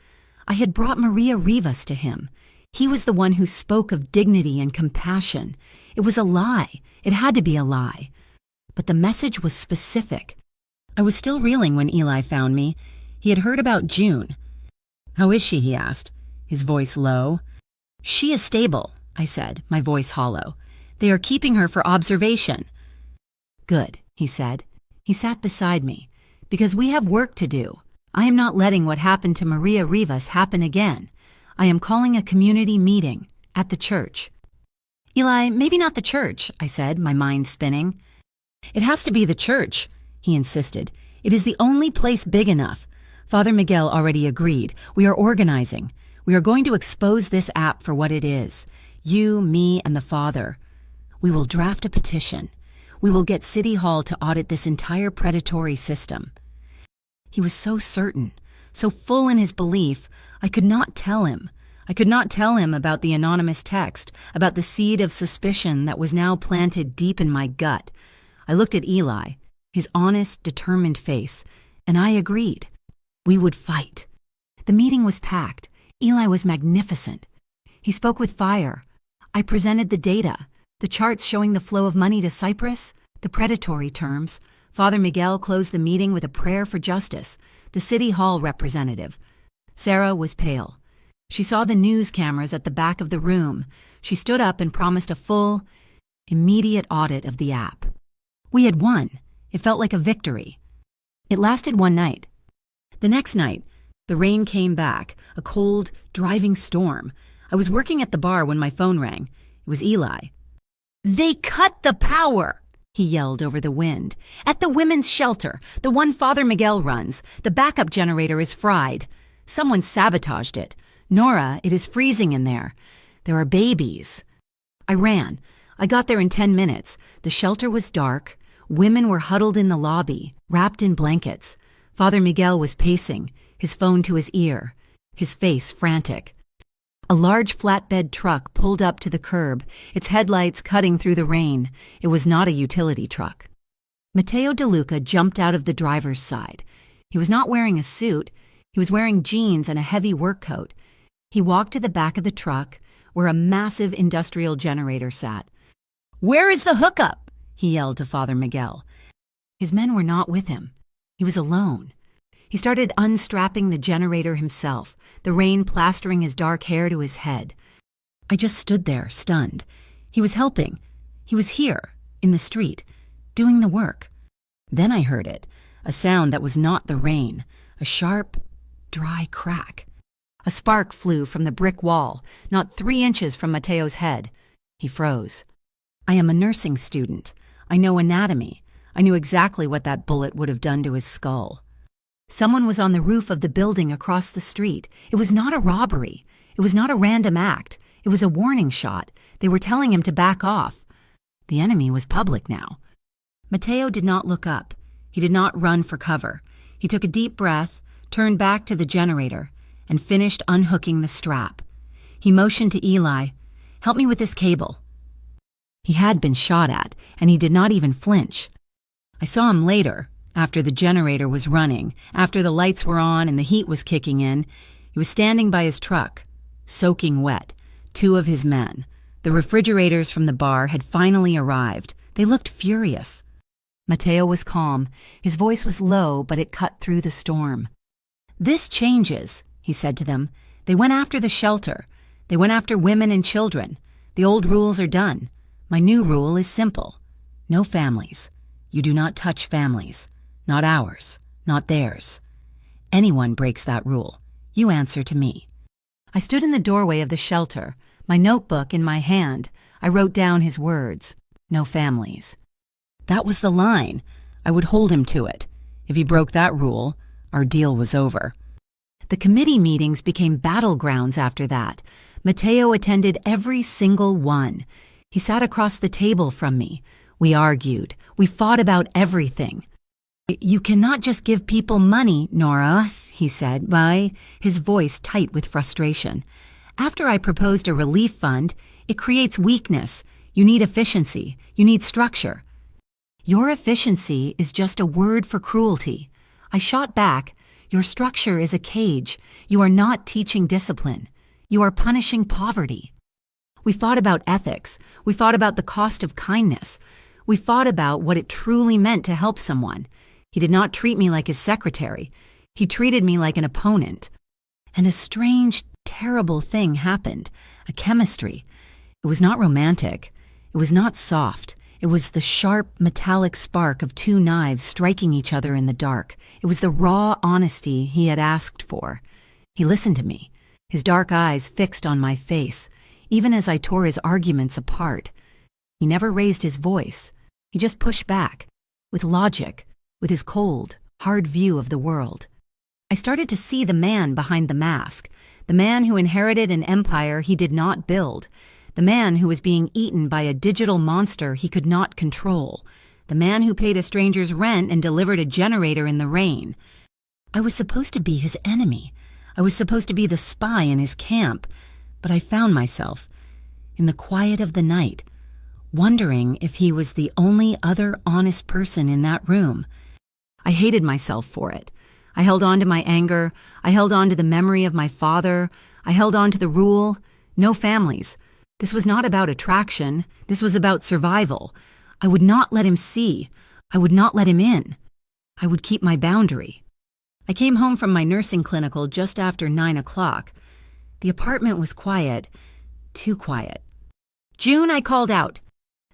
I had brought Maria Rivas to him. He was the one who spoke of dignity and compassion. It was a lie. It had to be a lie. But the message was specific. I was still reeling when Eli found me. He had heard about June. "How is she?" he asked, his voice low. "She is stable," I said, my voice hollow. "They are keeping her for observation." "Good," he said. He sat beside me. "Because we have work to do. I am not letting what happened to Maria Rivas happen again. I am calling a community meeting at the church." "Eli, maybe not the church," I said, my mind spinning. "It has to be the church," he insisted. "It is the only place big enough. Father Miguel already agreed. We are organizing. We are going to expose this app for what it is. You, me, and the Father. We will draft a petition. We will get City Hall to audit this entire predatory system." He was so certain, so full in his belief, I could not tell him. I could not tell him about the anonymous text, about the seed of suspicion that was now planted deep in my gut. I looked at Eli, his honest, determined face, and I agreed. We would fight. The meeting was packed. Eli was magnificent. He spoke with fire. I presented the data, the charts showing the flow of money to Cyprus, the predatory terms. Father Miguel closed the meeting with a prayer for justice. The City Hall representative. Sarah was pale. She saw the news cameras at the back of the room. She stood up and promised a full, immediate audit of the app. We had won. It felt like a victory. It lasted one night. The next night, the rain came back, a cold, driving storm. I was working at the bar when my phone rang. It was Eli. "They cut the power!" he yelled over the wind. "At the women's shelter, the one Father Miguel runs, the backup generator is fried. Someone sabotaged it. Nora, it is freezing in there. There are babies." I ran. I got there in 10 minutes. The shelter was dark. Women were huddled in the lobby, wrapped in blankets. Father Miguel was pacing, his phone to his ear, his face frantic. A large flatbed truck pulled up to the curb, its headlights cutting through the rain. It was not a utility truck. Matteo DeLuca jumped out of the driver's side. He was not wearing a suit. He was wearing jeans and a heavy work coat. He walked to the back of the truck, where a massive industrial generator sat. "Where is the hookup?" he yelled to Father Miguel. His men were not with him. He was alone. He started unstrapping the generator himself, the rain plastering his dark hair to his head. I just stood there, stunned. He was helping. He was here, in the street, doing the work. Then I heard it, a sound that was not the rain, a sharp, dry crack. A spark flew from the brick wall, not 3 inches from Matteo's head. He froze. I am a nursing student. I know anatomy. I knew exactly what that bullet would have done to his skull. Someone was on the roof of the building across the street. It was not a robbery. It was not a random act. It was a warning shot. They were telling him to back off. The enemy was public now. Matteo did not look up. He did not run for cover. He took a deep breath, turned back to the generator, and finished unhooking the strap. He motioned to Eli, "Help me with this cable." He had been shot at, and he did not even flinch. I saw him later, after the generator was running, after the lights were on and the heat was kicking in. He was standing by his truck, soaking wet, 2 of his men. The refrigerators from the bar had finally arrived. They looked furious. Matteo was calm. His voice was low, but it cut through the storm. "This changes," he said to them. "They went after the shelter. They went after women and children. The old rules are done. My new rule is simple. No families. You do not touch families. Not ours, not theirs. Anyone breaks that rule, you answer to me." I stood in the doorway of the shelter, my notebook in my hand. I wrote down his words, "No families." That was the line. I would hold him to it. If he broke that rule, our deal was over. The committee meetings became battlegrounds after that. Matteo attended every single one. He sat across the table from me. We argued. We fought about everything. "You cannot just give people money, Nora," he said, his voice tight with frustration. "After I proposed a relief fund, it creates weakness. You need efficiency. You need structure." "Your efficiency is just a word for cruelty." I shot back, "Your structure is a cage. You are not teaching discipline. You are punishing poverty." We fought about ethics. We fought about the cost of kindness. We fought about what it truly meant to help someone. He did not treat me like his secretary. He treated me like an opponent. And a strange, terrible thing happened, a chemistry. It was not romantic. It was not soft. It was the sharp, metallic spark of 2 knives striking each other in the dark. It was the raw honesty he had asked for. He listened to me, his dark eyes fixed on my face, even as I tore his arguments apart. He never raised his voice. He just pushed back, with logic, with his cold, hard view of the world. I started to see the man behind the mask, the man who inherited an empire he did not build, the man who was being eaten by a digital monster he could not control, the man who paid a stranger's rent and delivered a generator in the rain. I was supposed to be his enemy. I was supposed to be the spy in his camp, but I found myself, in the quiet of the night, wondering if he was the only other honest person in that room. I hated myself for it. I held on to my anger. I held on to the memory of my father. I held on to the rule, no families. This was not about attraction. This was about survival. I would not let him see. I would not let him in. I would keep my boundary. I came home from my nursing clinical just after 9 o'clock. The apartment was quiet, too quiet. "June," I called out.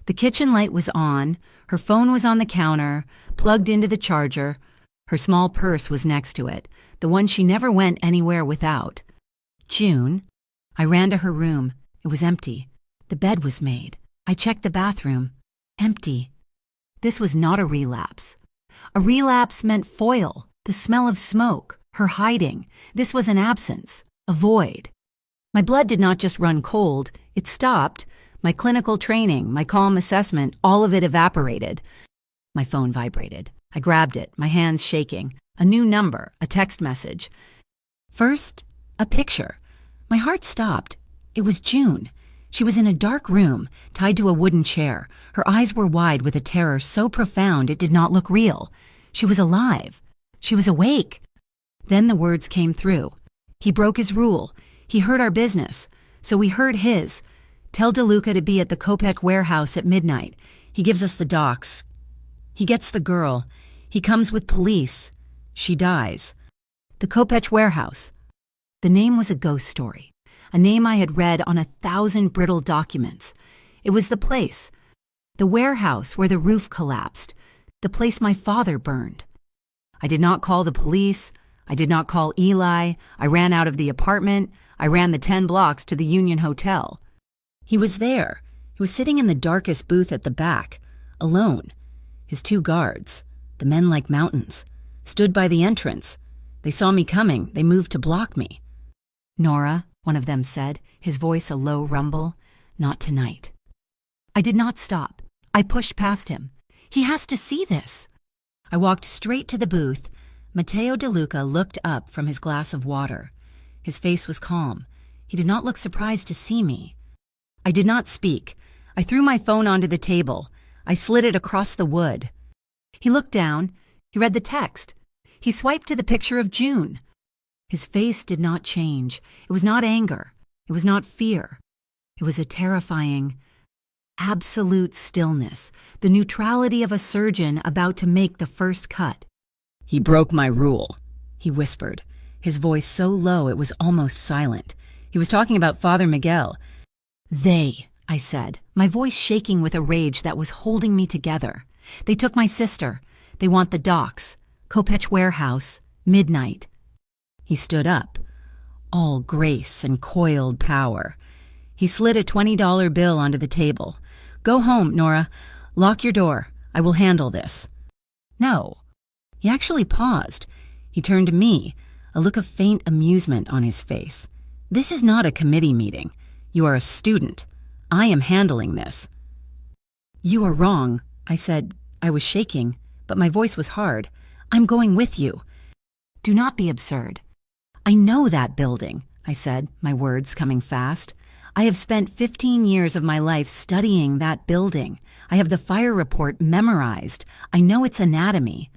The kitchen light was on, her phone was on the counter, plugged into the charger. Her small purse was next to it, the one she never went anywhere without. "June." I ran to her room. It was empty. The bed was made. I checked the bathroom. Empty. This was not a relapse. A relapse meant foil, the smell of smoke, her hiding. This was an absence, a void. My blood did not just run cold, it stopped. My clinical training, my calm assessment, all of it evaporated. My phone vibrated. I grabbed it, my hands shaking. A new number, a text message. First, a picture. My heart stopped. It was June. She was in a dark room, tied to a wooden chair. Her eyes were wide with a terror so profound it did not look real. She was alive. She was awake. Then the words came through. He broke his rule. He heard our business. So we heard his. Tell DeLuca to be at the Kopech warehouse at midnight. He gives us the docs. He gets the girl. He comes with police. She dies. The Kopech warehouse. The name was a ghost story, a name I had read on 1,000 brittle documents. It was the place, the warehouse where the roof collapsed, the place my father burned. I did not call the police. I did not call Eli. I ran out of the apartment. I ran the 10 blocks to the Union Hotel. He was there. He was sitting in the darkest booth at the back, alone. His 2 guards, the men like mountains, stood by the entrance. They saw me coming. They moved to block me. "Nora," one of them said, his voice a low rumble, "not tonight." I did not stop. I pushed past him. He has to see this. I walked straight to the booth. Matteo DeLuca looked up from his glass of water. His face was calm. He did not look surprised to see me. I did not speak. I threw my phone onto the table. I slid it across the wood. He looked down. He read the text. He swiped to the picture of June. His face did not change. It was not anger. It was not fear. It was a terrifying, absolute stillness, the neutrality of a surgeon about to make the first cut. "He broke my rule," he whispered, his voice so low it was almost silent. He was talking about Father Miguel. "They," I said, my voice shaking with a rage that was holding me together. "They took my sister. They want the docs. Kopech warehouse. Midnight." He stood up, all grace and coiled power. He slid a $20 bill onto the table. "Go home, Nora. Lock your door. I will handle this." "No." He actually paused. He turned to me, a look of faint amusement on his face. "This is not a committee meeting. You are a student. I am handling this." "You are wrong," I said. I was shaking, but my voice was hard. "I'm going with you." "Do not be absurd." "I know that building," I said, my words coming fast. "I have spent 15 years of my life studying that building. I have the fire report memorized. I know its anatomy."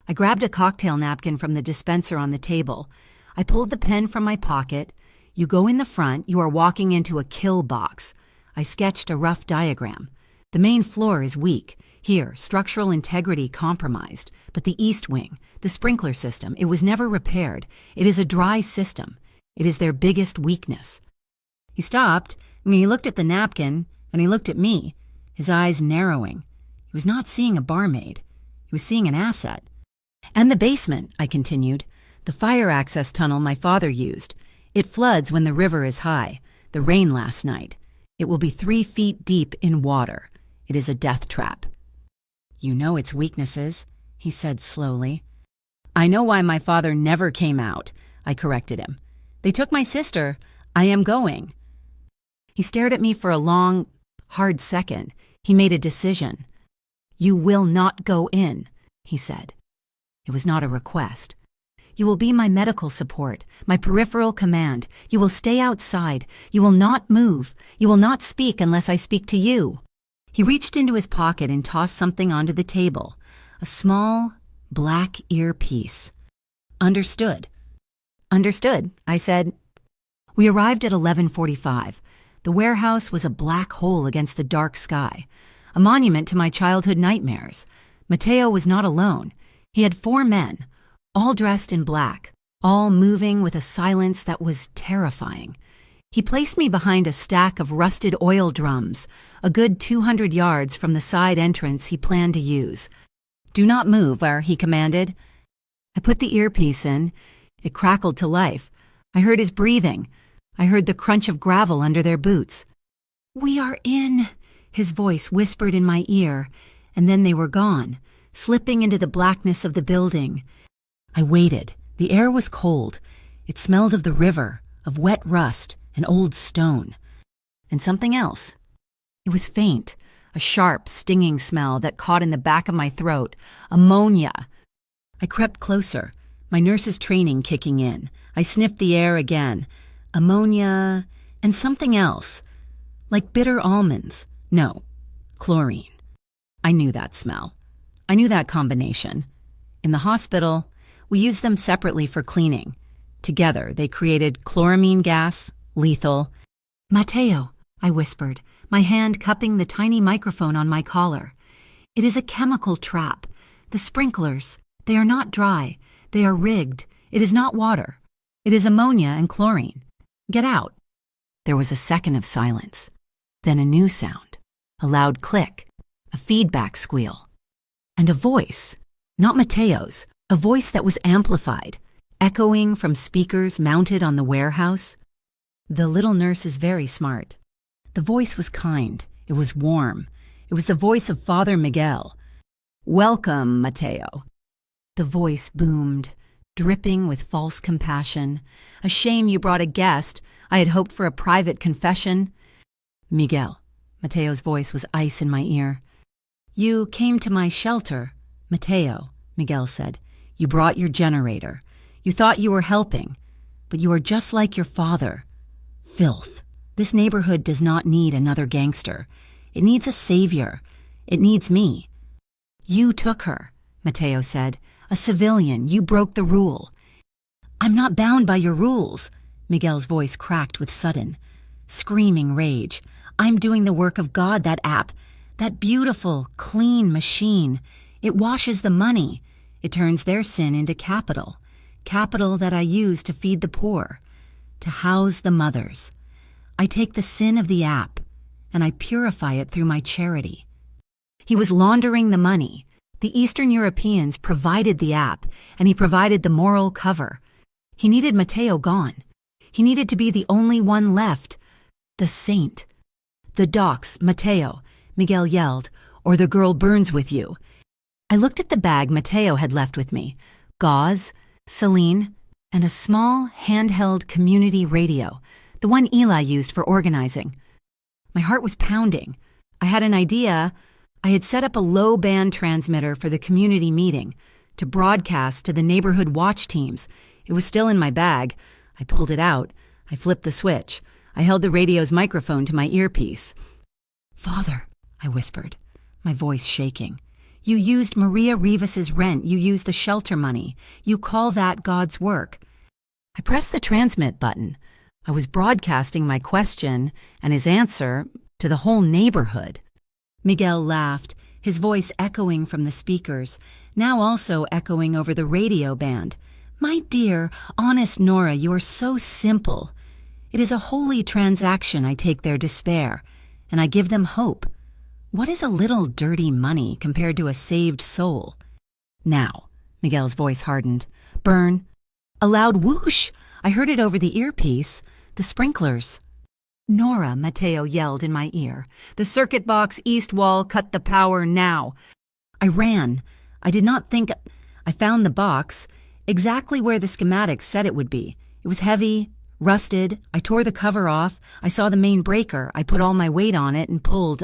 I grabbed a cocktail napkin from the dispenser on the table. I pulled the pen from my pocket. "You go in the front, you are walking into a kill box." I sketched a rough diagram. "The main floor is weak. Here, structural integrity compromised. But the east wing, the sprinkler system, it was never repaired. It is a dry system. It is their biggest weakness." He stopped, and he looked at the napkin, and he looked at me, his eyes narrowing. He was not seeing a barmaid. He was seeing an asset. "And the basement," I continued. "The fire access tunnel my father used. It floods when the river is high. The rain last night. It will be 3 feet deep in water. It is a death trap." "You know its weaknesses," he said slowly. "I know why my father never came out," I corrected him. "They took my sister. I am going." He stared at me for a long, hard second. He made a decision. "You will not go in," he said. It was not a request. "You will be my medical support, my peripheral command. You will stay outside. You will not move. You will not speak unless I speak to you." He reached into his pocket and tossed something onto the table, a small, black earpiece. "Understood." "Understood," I said. We arrived at 11:45. The warehouse was a black hole against the dark sky, a monument to my childhood nightmares. Matteo was not alone. He had 4 men, all dressed in black, all moving with a silence that was terrifying. He placed me behind a stack of rusted oil drums, a good 200 yards from the side entrance he planned to use. "Do not move," he commanded. I put the earpiece in. It crackled to life. I heard his breathing. I heard the crunch of gravel under their boots. "We are in," his voice whispered in my ear, and then they were gone, slipping into the blackness of the building. I waited. The air was cold. It smelled of the river, of wet rust and old stone. And something else. It was faint, a sharp, stinging smell that caught in the back of my throat. Ammonia. I crept closer, my nurse's training kicking in. I sniffed the air again. Ammonia, and something else, like bitter almonds. No, chlorine. I knew that smell. I knew that combination. In the hospital, we used them separately for cleaning. Together, they created chloramine gas, lethal. "Mateo," I whispered, my hand cupping the tiny microphone on my collar. "It is a chemical trap. The sprinklers, they are not dry. They are rigged. It is not water. It is ammonia and chlorine. Get out." There was a second of silence. Then a new sound. A loud click. A feedback squeal. And a voice. Not Mateo's. A voice that was amplified, echoing from speakers mounted on the warehouse. The little nurse is very smart. The voice was kind. It was warm. It was the voice of Father Miguel. "Welcome, Mateo." The voice boomed, dripping with false compassion. "A shame you brought a guest. I had hoped for a private confession." "Miguel." Mateo's voice was ice in my ear. "You came to my shelter, Mateo," Miguel said. "You brought your generator. You thought you were helping, but you are just like your father. Filth. This neighborhood does not need another gangster. It needs a savior. It needs me." "You took her," Mateo said. "A civilian. You broke the rule." "I'm not bound by your rules." Miguel's voice cracked with sudden, screaming rage. "I'm doing the work of God, that app. That beautiful, clean machine. It washes the money. It turns their sin into capital. Capital that I use to feed the poor, to house the mothers. I take the sin of the app, and I purify it through my charity." He was laundering the money. The Eastern Europeans provided the app, and he provided the moral cover. He needed Mateo gone. He needed to be the only one left. The saint. "The docs, Mateo," Miguel yelled, "or the girl burns with you." I looked at the bag Mateo had left with me. Gauze, saline, and a small, handheld community radio, the one Eli used for organizing. My heart was pounding. I had an idea. I had set up a low-band transmitter for the community meeting to broadcast to the neighborhood watch teams. It was still in my bag. I pulled it out. I flipped the switch. I held the radio's microphone to my earpiece. "Father," I whispered, my voice shaking. "You used Maria Rivas's rent. You used the shelter money. You call that God's work." I pressed the transmit button. I was broadcasting my question and his answer to the whole neighborhood. Miguel laughed, his voice echoing from the speakers, now also echoing over the radio band. "My dear, honest Nora, you are so simple. It is a holy transaction. I take their despair, and I give them hope. What is a little dirty money compared to a saved soul?" "Now," Miguel's voice hardened. "Burn." A loud whoosh. I heard it over the earpiece. The sprinklers. "Nora," Mateo yelled in my ear. "The circuit box east wall, cut the power now." I ran. I did not think. I found the box, exactly where the schematics said it would be. It was heavy, rusted. I tore the cover off. I saw the main breaker. I put all my weight on it and pulled,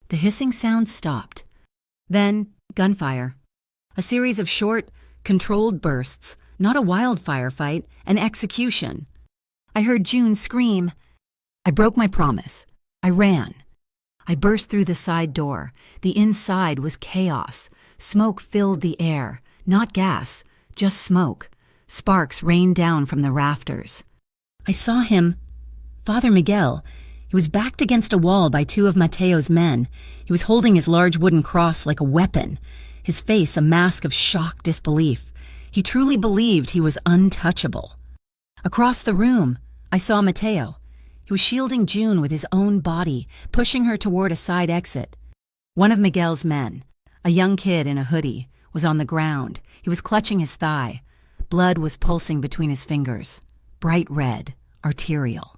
The hissing sound stopped. Then, gunfire. A series of short, controlled bursts. Not a wildfire fight, an execution. I heard June scream. I broke my promise. I ran. I burst through the side door. The inside was chaos. Smoke filled the air. Not gas, just smoke. Sparks rained down from the rafters. I saw him. Father Miguel. He was backed against a wall by two of Mateo's men. He was holding his large wooden cross like a weapon, his face a mask of shocked disbelief. He truly believed he was untouchable. Across the room, I saw Mateo. He was shielding June with his own body, pushing her toward a side exit. One of Miguel's men, a young kid in a hoodie, was on the ground. He was clutching his thigh. Blood was pulsing between his fingers, bright red, arterial.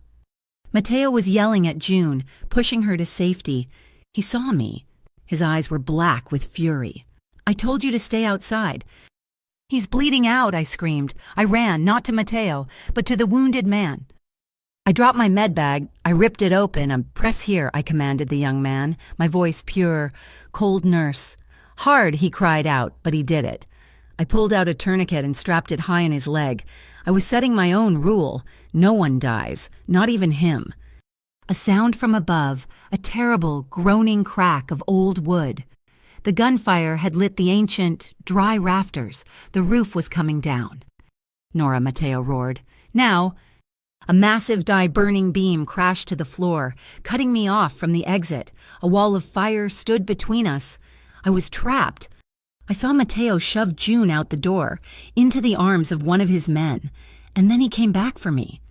Mateo was yelling at June, pushing her to safety. He saw me. His eyes were black with fury. "I told you to stay outside." "He's bleeding out," I screamed. I ran, not to Mateo, but to the wounded man. I dropped my med bag. I ripped it open. "Press here," I commanded the young man, my voice pure, cold nurse. "Hard," he cried out, but he did it. I pulled out a tourniquet and strapped it high on his leg. I was setting my own rule. No one dies, not even him. A sound from above, a terrible, groaning crack of old wood. The gunfire had lit the ancient, dry rafters. The roof was coming down. Nora Mateo roared. Now, a massive burning beam crashed to the floor, cutting me off from the exit. A wall of fire stood between us. I was trapped. I saw Mateo shove June out the door, into the arms of one of his men, and then he came back for me.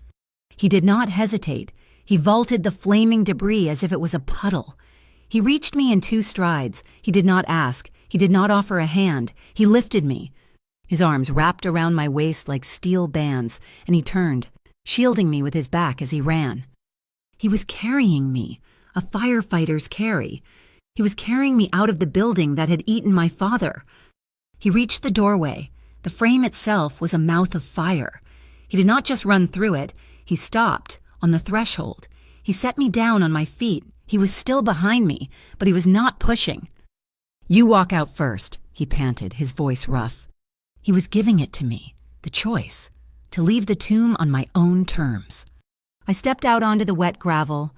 He did not hesitate. He vaulted the flaming debris as if it was a puddle. He reached me in 2 strides. He did not ask. He did not offer a hand. He lifted me. His arms wrapped around my waist like steel bands, and he turned, shielding me with his back as he ran. He was carrying me, a firefighter's carry. He was carrying me out of the building that had eaten my father. He reached the doorway. The frame itself was a mouth of fire. He did not just run through it. He stopped on the threshold. He set me down on my feet. He was still behind me, but he was not pushing. "You walk out first," he panted, his voice rough. He was giving it to me, the choice, to leave the tomb on my own terms. I stepped out onto the wet gravel.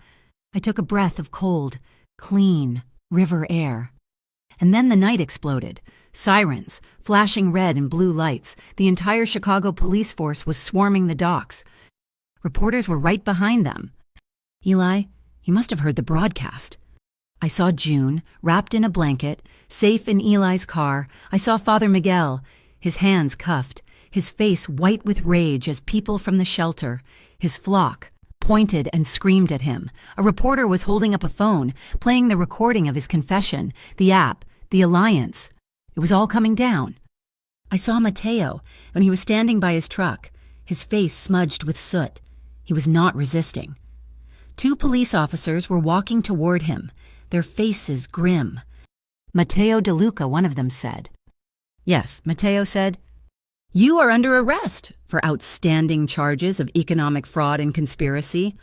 I took a breath of cold, clean river air. And then the night exploded. Sirens, flashing red and blue lights. The entire Chicago police force was swarming the docks. Reporters were right behind them. Eli, he must have heard the broadcast. I saw June, wrapped in a blanket, safe in Eli's car. I saw Father Miguel, his hands cuffed, his face white with rage as people from the shelter, his flock, pointed and screamed at him. A reporter was holding up a phone, playing the recording of his confession, the app, the alliance. It was all coming down. I saw Mateo when he was standing by his truck, his face smudged with soot. He was not resisting. 2 police officers were walking toward him, their faces grim. Mateo DeLuca, one of them said. Yes, Mateo said, "You are under arrest for outstanding charges of economic fraud and conspiracy."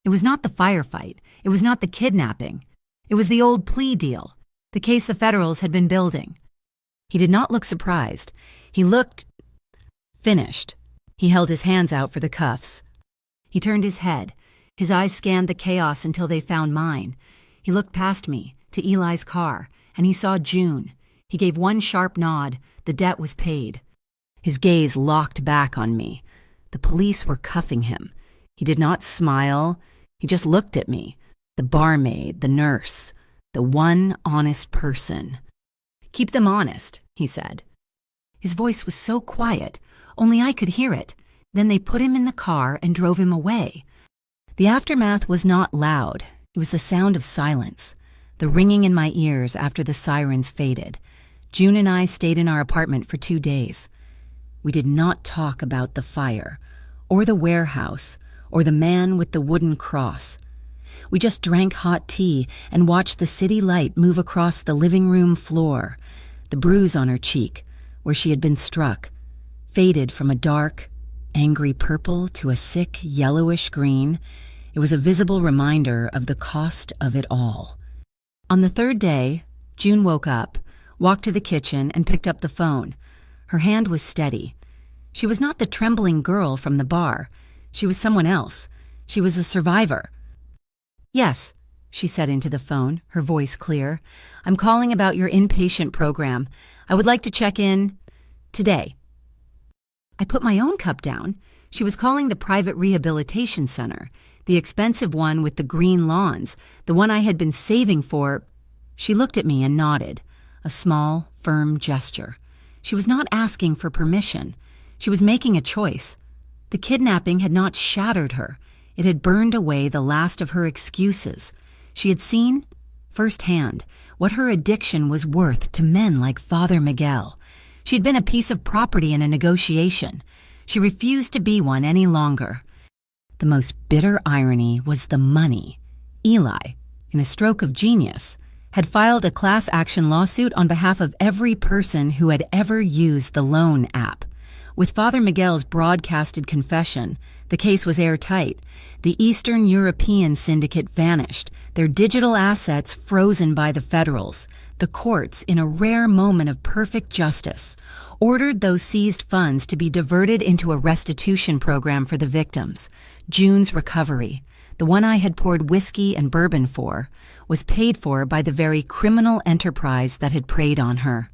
It was not the firefight. It was not the kidnapping. It was the old plea deal, the case the Federals had been building. He did not look surprised. He looked finished. He held his hands out for the cuffs. He turned his head. His eyes scanned the chaos until they found mine. He looked past me, to Eli's car, and he saw June. He gave one sharp nod. The debt was paid. His gaze locked back on me. The police were cuffing him. He did not smile. He just looked at me. The barmaid, the nurse, the one honest person. "Keep them honest," he said. His voice was so quiet, only I could hear it. Then they put him in the car and drove him away. The aftermath was not loud. It was the sound of silence, the ringing in my ears after the sirens faded. June and I stayed in our apartment for 2 days. We did not talk about the fire, or the warehouse, or the man with the wooden cross. We just drank hot tea and watched the city light move across the living room floor. The bruise on her cheek, where she had been struck, faded from a dark, angry purple to a sick, yellowish green. It was a visible reminder of the cost of it all. On the 3rd day, June woke up, walked to the kitchen, and picked up the phone. Her hand was steady. She was not the trembling girl from the bar. She was someone else. She was a survivor. "Yes," she said into the phone, her voice clear. "I'm calling about your inpatient program. I would like to check in today." I put my own cup down. She was calling the private rehabilitation center, the expensive one with the green lawns, the one I had been saving for. She looked at me and nodded, a small, firm gesture. She was not asking for permission. She was making a choice. The kidnapping had not shattered her. It had burned away the last of her excuses. She had seen, firsthand, what her addiction was worth to men like Father Miguel. She had been a piece of property in a negotiation. She refused to be one any longer. The most bitter irony was the money. Eli, in a stroke of genius, had filed a class action lawsuit on behalf of every person who had ever used the loan app. With Father Miguel's broadcasted confession, the case was airtight. The Eastern European syndicate vanished, their digital assets frozen by the federals. The courts, in a rare moment of perfect justice, ordered those seized funds to be diverted into a restitution program for the victims. June's recovery, the one I had poured whiskey and bourbon for, was paid for by the very criminal enterprise that had preyed on her.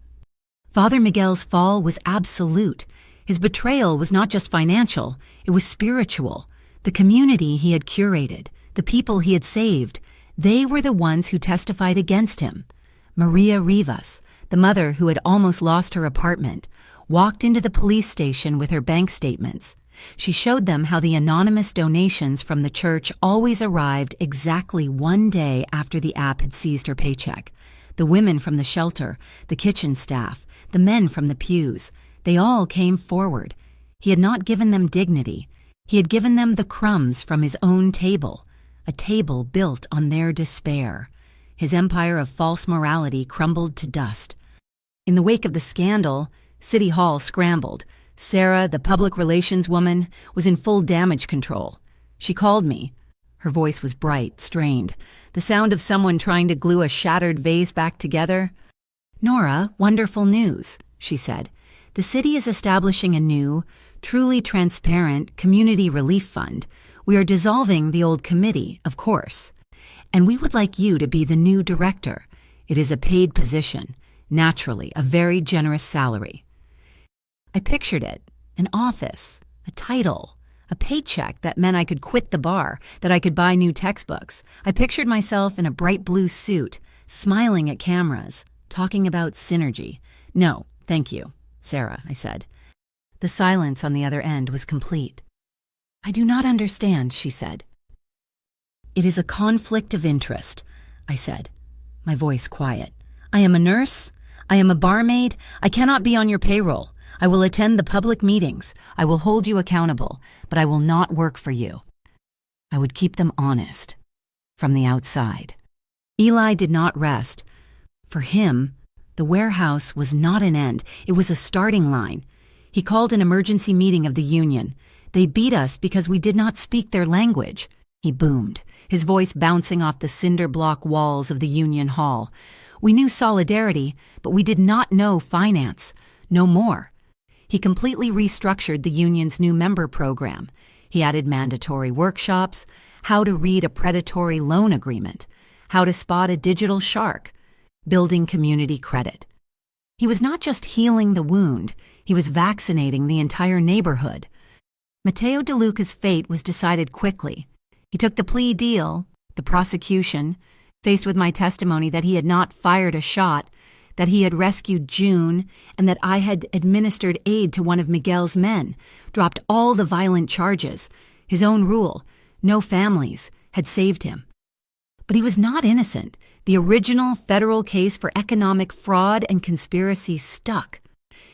Father Miguel's fall was absolute. His betrayal was not just financial, it was spiritual. The community he had curated, the people he had saved, they were the ones who testified against him. Maria Rivas, the mother who had almost lost her apartment, walked into the police station with her bank statements. She showed them how the anonymous donations from the church always arrived exactly one day after the app had seized her paycheck. The women from the shelter, the kitchen staff, the men from the pews, they all came forward. He had not given them dignity. He had given them the crumbs from his own table, a table built on their despair. His empire of false morality crumbled to dust. In the wake of the scandal, City Hall scrambled. Sarah, the public relations woman, was in full damage control. She called me. Her voice was bright, strained, the sound of someone trying to glue a shattered vase back together. "Nora, wonderful news," she said. "The city is establishing a new, truly transparent community relief fund. We are dissolving the old committee, of course. And we would like you to be the new director. It is a paid position, naturally, a very generous salary." I pictured it, an office, a title, a paycheck that meant I could quit the bar, that I could buy new textbooks. I pictured myself in a bright blue suit, smiling at cameras, talking about synergy. "No, thank you, Sarah," I said. The silence on the other end was complete. "I do not understand," she said. "It is a conflict of interest," I said, my voice quiet. "I am a nurse. I am a barmaid. I cannot be on your payroll. I will attend the public meetings. I will hold you accountable, but I will not work for you. I would keep them honest, from the outside." Eli did not rest. For him, the warehouse was not an end. It was a starting line. He called an emergency meeting of the union. "They beat us because we did not speak their language," he boomed, his voice bouncing off the cinder block walls of the union hall. "We knew solidarity, but we did not know finance. No more." He completely restructured the union's new member program. He added mandatory workshops, how to read a predatory loan agreement, how to spot a digital shark, building community credit. He was not just healing the wound, he was vaccinating the entire neighborhood. Matteo De Luca's fate was decided quickly. He took the plea deal, the prosecution, faced with my testimony that he had not fired a shot, that he had rescued June, and that I had administered aid to one of Miguel's men, dropped all the violent charges. His own rule, no families, had saved him. But he was not innocent. The original federal case for economic fraud and conspiracy stuck.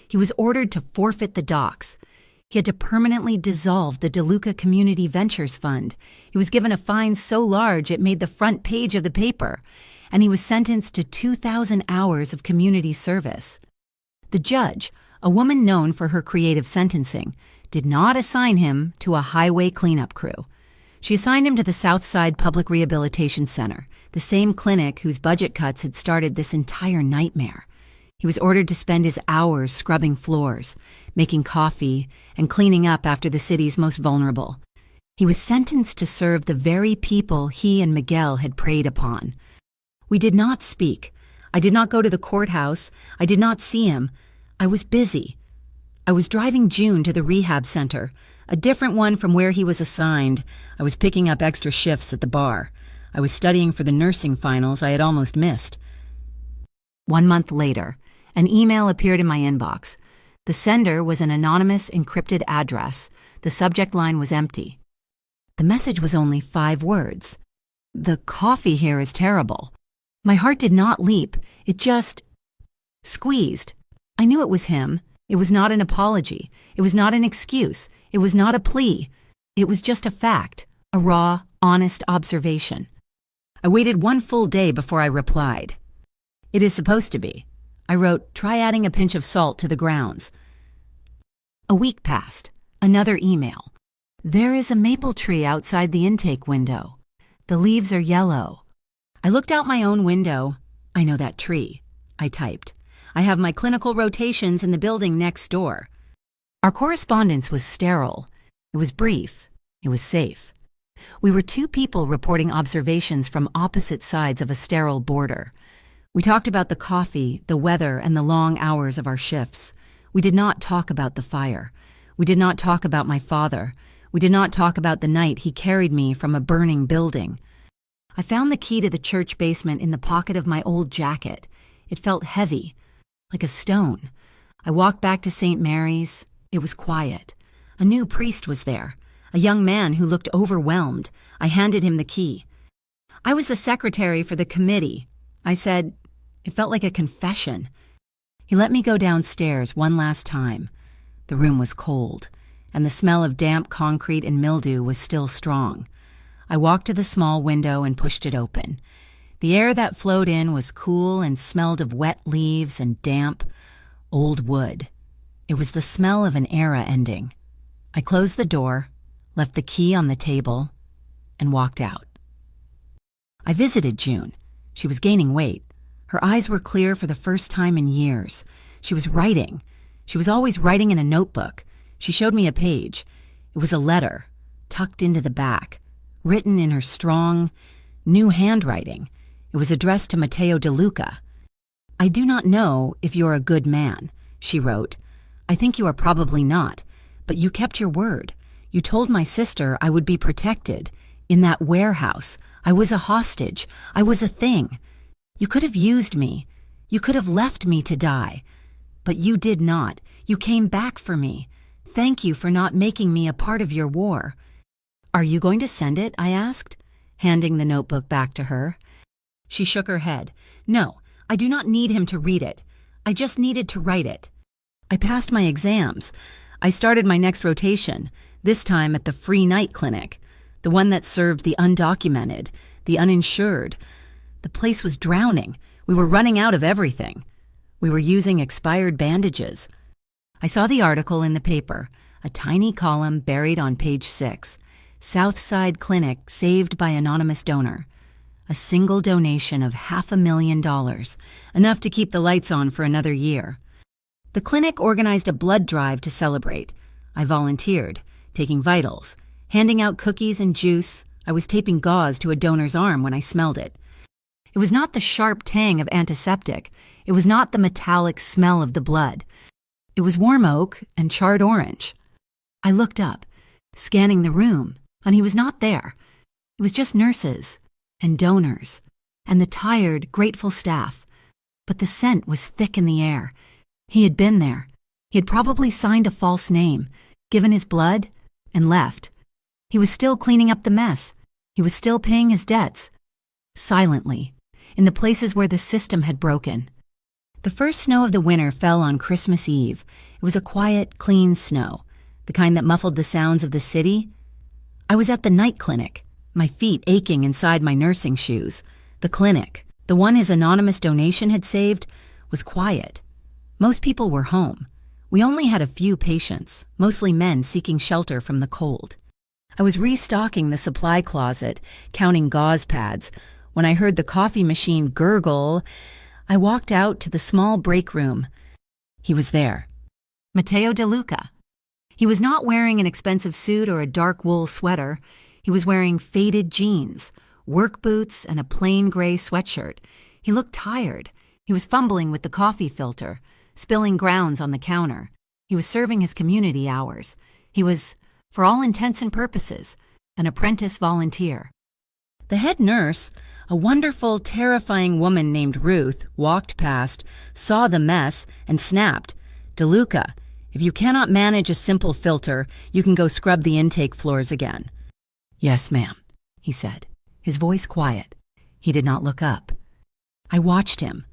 He was ordered to forfeit the docks. He had to permanently dissolve the De Luca Community Ventures Fund. He was given a fine so large it made the front page of the paper, and he was sentenced to 2,000 hours of community service. The judge, a woman known for her creative sentencing, did not assign him to a highway cleanup crew. She assigned him to the Southside Public Rehabilitation Center, the same clinic whose budget cuts had started this entire nightmare. He was ordered to spend his hours scrubbing floors, making coffee, and cleaning up after the city's most vulnerable. He was sentenced to serve the very people he and Miguel had preyed upon. We did not speak. I did not go to the courthouse. I did not see him. I was busy. I was driving June to the rehab center, a different one from where he was assigned. I was picking up extra shifts at the bar. I was studying for the nursing finals I had almost missed. 1 month later, an email appeared in my inbox. The sender was an anonymous, encrypted address. The subject line was empty. The message was only 5 words. "The coffee here is terrible." My heart did not leap. It just squeezed. I knew it was him. It was not an apology. It was not an excuse. It was not a plea. It was just a fact, a raw, honest observation. I waited 1 full day before I replied. "It is supposed to be." I wrote, "Try adding a pinch of salt to the grounds." A week passed. Another email. There is a maple tree outside the intake window. The leaves are yellow. I looked out my own window. I know that tree. I typed. I have my clinical rotations in the building next door. Our correspondence was sterile. It was brief. It was safe. We were two people reporting observations from opposite sides of a sterile border. We talked about the coffee, the weather, and the long hours of our shifts. We did not talk about the fire. We did not talk about my father. We did not talk about the night he carried me from a burning building. I found the key to the church basement in the pocket of my old jacket. It felt heavy, like a stone. I walked back to St. Mary's. It was quiet. A new priest was there, a young man who looked overwhelmed. I handed him the key. I was the secretary for the committee. I said, it felt like a confession. He let me go downstairs one last time. The room was cold, and the smell of damp concrete and mildew was still strong. I walked to the small window and pushed it open. The air that flowed in was cool and smelled of wet leaves and damp, old wood. It was the smell of an era ending. I closed the door, left the key on the table, and walked out. I visited June. She was gaining weight. Her eyes were clear for the first time in years. She was writing. She was always writing in a notebook. She showed me a page. It was a letter, tucked into the back, written in her strong, new handwriting. It was addressed to Matteo De Luca. I do not know if you're a good man, she wrote. I think you are probably not, but you kept your word. You told my sister I would be protected. In that warehouse, I was a hostage. I was a thing. You could have used me. You could have left me to die. But you did not. You came back for me. Thank you for not making me a part of your war. Are you going to send it? I asked, handing the notebook back to her. She shook her head. No, I do not need him to read it. I just needed to write it. I passed my exams. I started my next rotation, this time at the free night clinic, the one that served the undocumented, the uninsured. The place was drowning. We were running out of everything. We were using expired bandages. I saw the article in the paper, a tiny column buried on page 6. Southside Clinic saved by anonymous donor. A single donation of $500,000, enough to keep the lights on for another year. The clinic organized a blood drive to celebrate. I volunteered, taking vitals, handing out cookies and juice. I was taping gauze to a donor's arm when I smelled it. It was not the sharp tang of antiseptic. It was not the metallic smell of the blood. It was warm oak and charred orange. I looked up, scanning the room, and he was not there. It was just nurses and donors and the tired, grateful staff. But the scent was thick in the air. He had been there. He had probably signed a false name, given his blood, and left. He was still cleaning up the mess. He was still paying his debts. Silently, in the places where the system had broken. The first snow of the winter fell on Christmas Eve. It was a quiet, clean snow, the kind that muffled the sounds of the city. I was at the night clinic, my feet aching inside my nursing shoes. The clinic, the one his anonymous donation had saved, was quiet. Most people were home. We only had a few patients, mostly men seeking shelter from the cold. I was restocking the supply closet, counting gauze pads. When I heard the coffee machine gurgle, I walked out to the small break room. He was there. Matteo De Luca. He was not wearing an expensive suit or a dark wool sweater. He was wearing faded jeans, work boots, and a plain gray sweatshirt. He looked tired. He was fumbling with the coffee filter, spilling grounds on the counter. He was serving his community hours. He was, for all intents and purposes, an apprentice volunteer. The head nurse, a wonderful, terrifying woman named Ruth, walked past, saw the mess, and snapped, "De Luca, if you cannot manage a simple filter, you can go scrub the intake floors again." "Yes, ma'am," he said, his voice quiet. He did not look up. I watched him.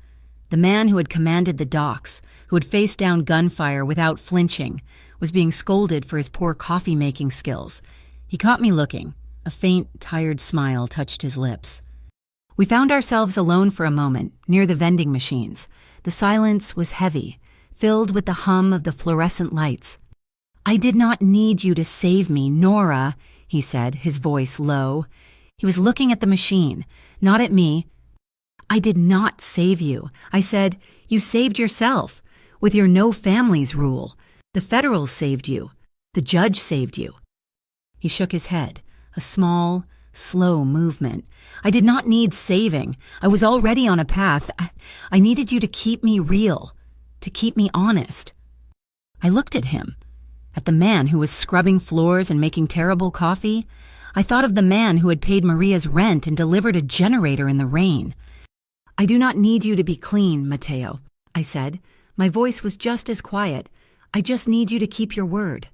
The man who had commanded the docks, who had faced down gunfire without flinching, was being scolded for his poor coffee-making skills. He caught me looking. A faint, tired smile touched his lips. We found ourselves alone for a moment, near the vending machines. The silence was heavy, filled with the hum of the fluorescent lights. I did not need you to save me, Nora, he said, his voice low. He was looking at the machine, not at me. I did not save you. I said, you saved yourself. With your no families rule. The federals saved you. The judge saved you. He shook his head, a small, slow movement. I did not need saving. I was already on a path. I needed you to keep me real, to keep me honest. I looked at him, at the man who was scrubbing floors and making terrible coffee. I thought of the man who had paid Maria's rent and delivered a generator in the rain. I do not need you to be clean, Mateo, I said. My voice was just as quiet. I just need you to keep your word.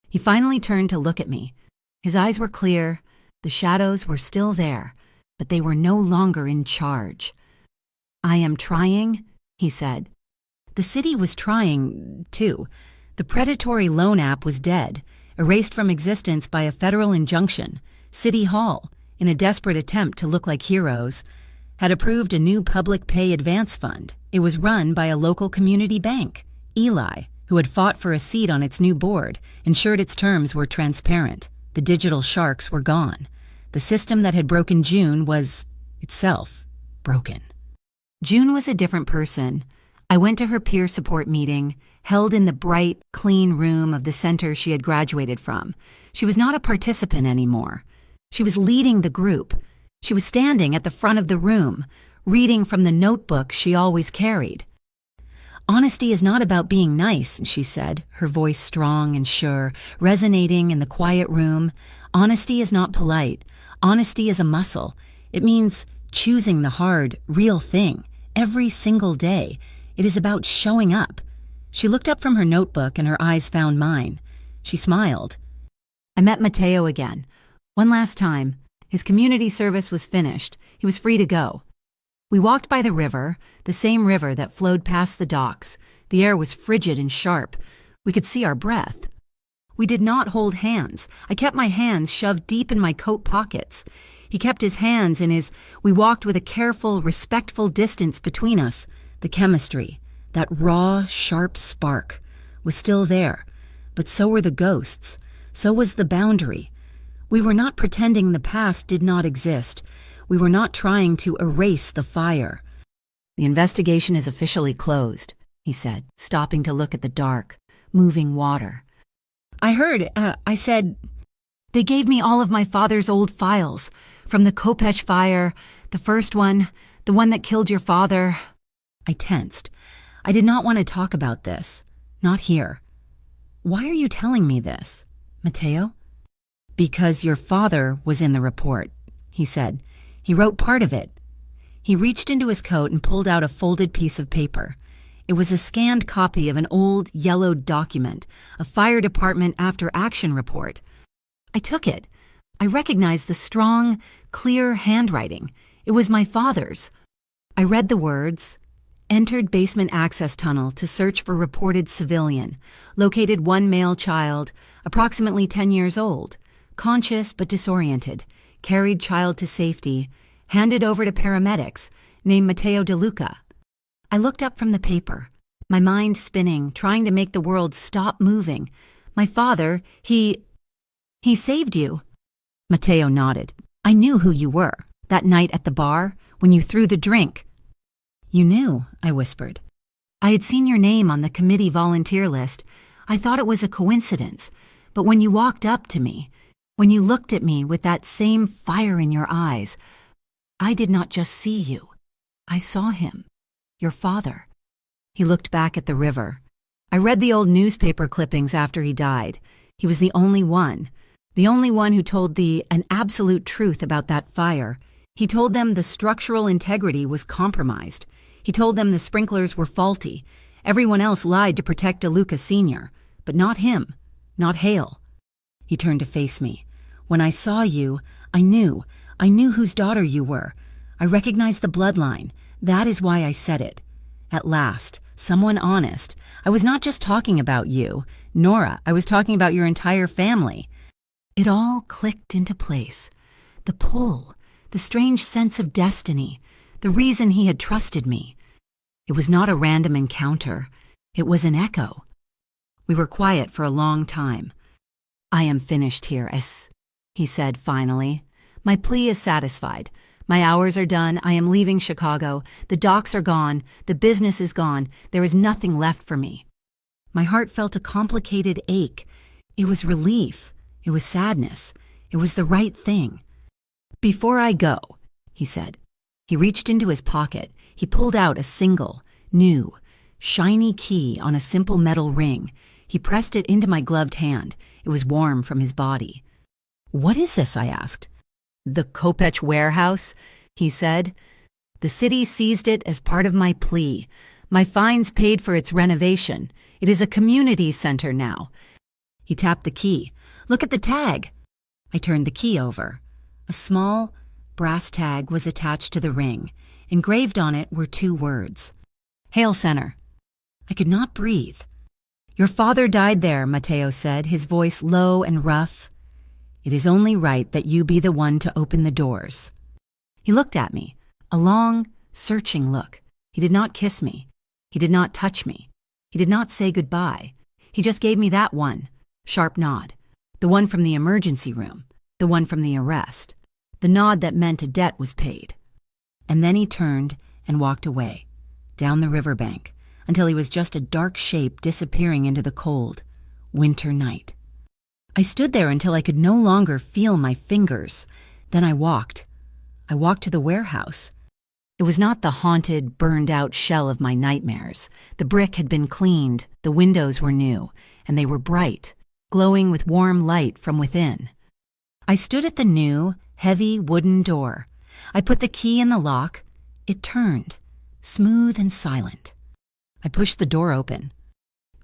He finally turned to look at me. His eyes were clear. The shadows were still there, but they were no longer in charge. I am trying, he said. The city was trying, too. The predatory loan app was dead, erased from existence by a federal injunction. City Hall, in a desperate attempt to look like heroes, had approved a new public pay advance fund. It was run by a local community bank. Eli, who had fought for a seat on its new board, ensured its terms were transparent. The digital sharks were gone. The system that had broken June was, itself, broken. June was a different person. I went to her peer support meeting, held in the bright, clean room of the center she had graduated from. She was not a participant anymore. She was leading the group. She was standing at the front of the room, reading from the notebook she always carried. Honesty is not about being nice, she said, her voice strong and sure, resonating in the quiet room. Honesty is not polite. Honesty is a muscle. It means choosing the hard, real thing, every single day. It is about showing up. She looked up from her notebook and her eyes found mine. She smiled. I met Mateo again. One last time. His community service was finished. He was free to go. We walked by the river, the same river that flowed past the docks. The air was frigid and sharp. We could see our breath. We did not hold hands. I kept my hands shoved deep in my coat pockets. He kept his hands in his. We walked with a careful, respectful distance between us. The chemistry, that raw, sharp spark, was still there. But so were the ghosts. So was the boundary. We were not pretending the past did not exist. We were not trying to erase the fire. The investigation is officially closed, he said, stopping to look at the dark, moving water. I heard, I said, they gave me all of my father's old files, from the Kopech fire, the first one, the one that killed your father. I tensed. I did not want to talk about this. Not here. Why are you telling me this, Mateo? Because your father was in the report, he said. He wrote part of it. He reached into his coat and pulled out a folded piece of paper. It was a scanned copy of an old, yellowed document, a fire department after-action report. I took it. I recognized the strong, clear handwriting. It was my father's. I read the words, entered basement access tunnel to search for reported civilian, located one male child, approximately 10 years old, conscious but disoriented, carried child to safety, handed over to paramedics, named Mateo De Luca. I looked up from the paper, my mind spinning, trying to make the world stop moving. My father, he saved you. Mateo nodded. I knew who you were, that night at the bar, when you threw the drink. You knew, I whispered. I had seen your name on the committee volunteer list. I thought it was a coincidence, but when you walked up to me, when you looked at me with that same fire in your eyes, I did not just see you. I saw him, your father. He looked back at the river. I read the old newspaper clippings after he died. He was the only one who told an absolute truth about that fire. He told them the structural integrity was compromised. He told them the sprinklers were faulty. Everyone else lied to protect DeLuca Sr., but not him, not Hale. He turned to face me. When I saw you, I knew whose daughter you were. I recognized the bloodline. That is why I said it. At last, someone honest. I was not just talking about you, Nora. I was talking about your entire family. It all clicked into place. The pull, the strange sense of destiny, the reason he had trusted me. It was not a random encounter. It was an echo. We were quiet for a long time. "I am finished here, he said finally. "My plea is satisfied. My hours are done. I am leaving Chicago. The docks are gone. The business is gone. There is nothing left for me." My heart felt a complicated ache. It was relief. It was sadness. It was the right thing. "Before I go," he said. He reached into his pocket. He pulled out a single, new, shiny key on a simple metal ring. He pressed it into my gloved hand. It was warm from his body. "What is this?" I asked. "The Kopech warehouse," he said. "The city seized it as part of my plea. My fines paid for its renovation. It is a community center now." He tapped the key. "Look at the tag." I turned the key over. A small brass tag was attached to the ring. Engraved on it were 2 words. "Hale Center." I could not breathe. "Your father died there," Mateo said, his voice low and rough. "It is only right that you be the one to open the doors." He looked at me, a long, searching look. He did not kiss me. He did not touch me. He did not say goodbye. He just gave me that one sharp nod, the one from the emergency room, the one from the arrest, the nod that meant a debt was paid. And then he turned and walked away, down the riverbank, until he was just a dark shape disappearing into the cold, winter night. I stood there until I could no longer feel my fingers. Then I walked. I walked to the warehouse. It was not the haunted, burned-out shell of my nightmares. The brick had been cleaned, the windows were new, and they were bright, glowing with warm light from within. I stood at the new, heavy wooden door. I put the key in the lock. It turned, smooth and silent. I pushed the door open.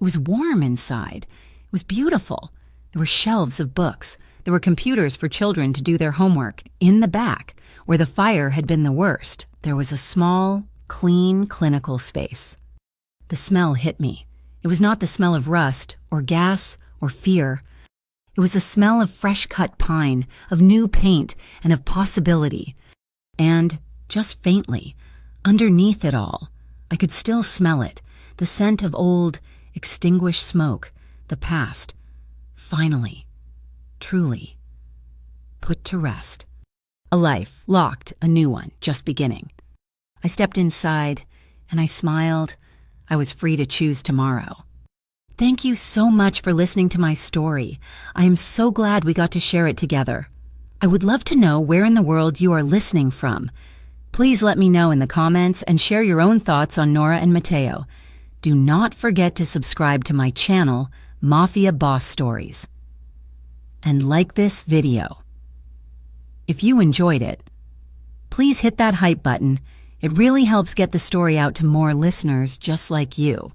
It was warm inside. It was beautiful. There were shelves of books. There were computers for children to do their homework. In the back, where the fire had been the worst, there was a small, clean, clinical space. The smell hit me. It was not the smell of rust, or gas, or fear. It was the smell of fresh-cut pine, of new paint, and of possibility. And, just faintly, underneath it all, I could still smell it, the scent of old, extinguished smoke, the past, finally, truly, put to rest. A life, locked, a new one, just beginning. I stepped inside, and I smiled. I was free to choose tomorrow. Thank you so much for listening to my story. I am so glad we got to share it together. I would love to know where in the world you are listening from. Please let me know in the comments and share your own thoughts on Nora and Mateo. Do not forget to subscribe to my channel, Mafia Boss Stories. And like this video. If you enjoyed it, please hit that hype button. It really helps get the story out to more listeners just like you.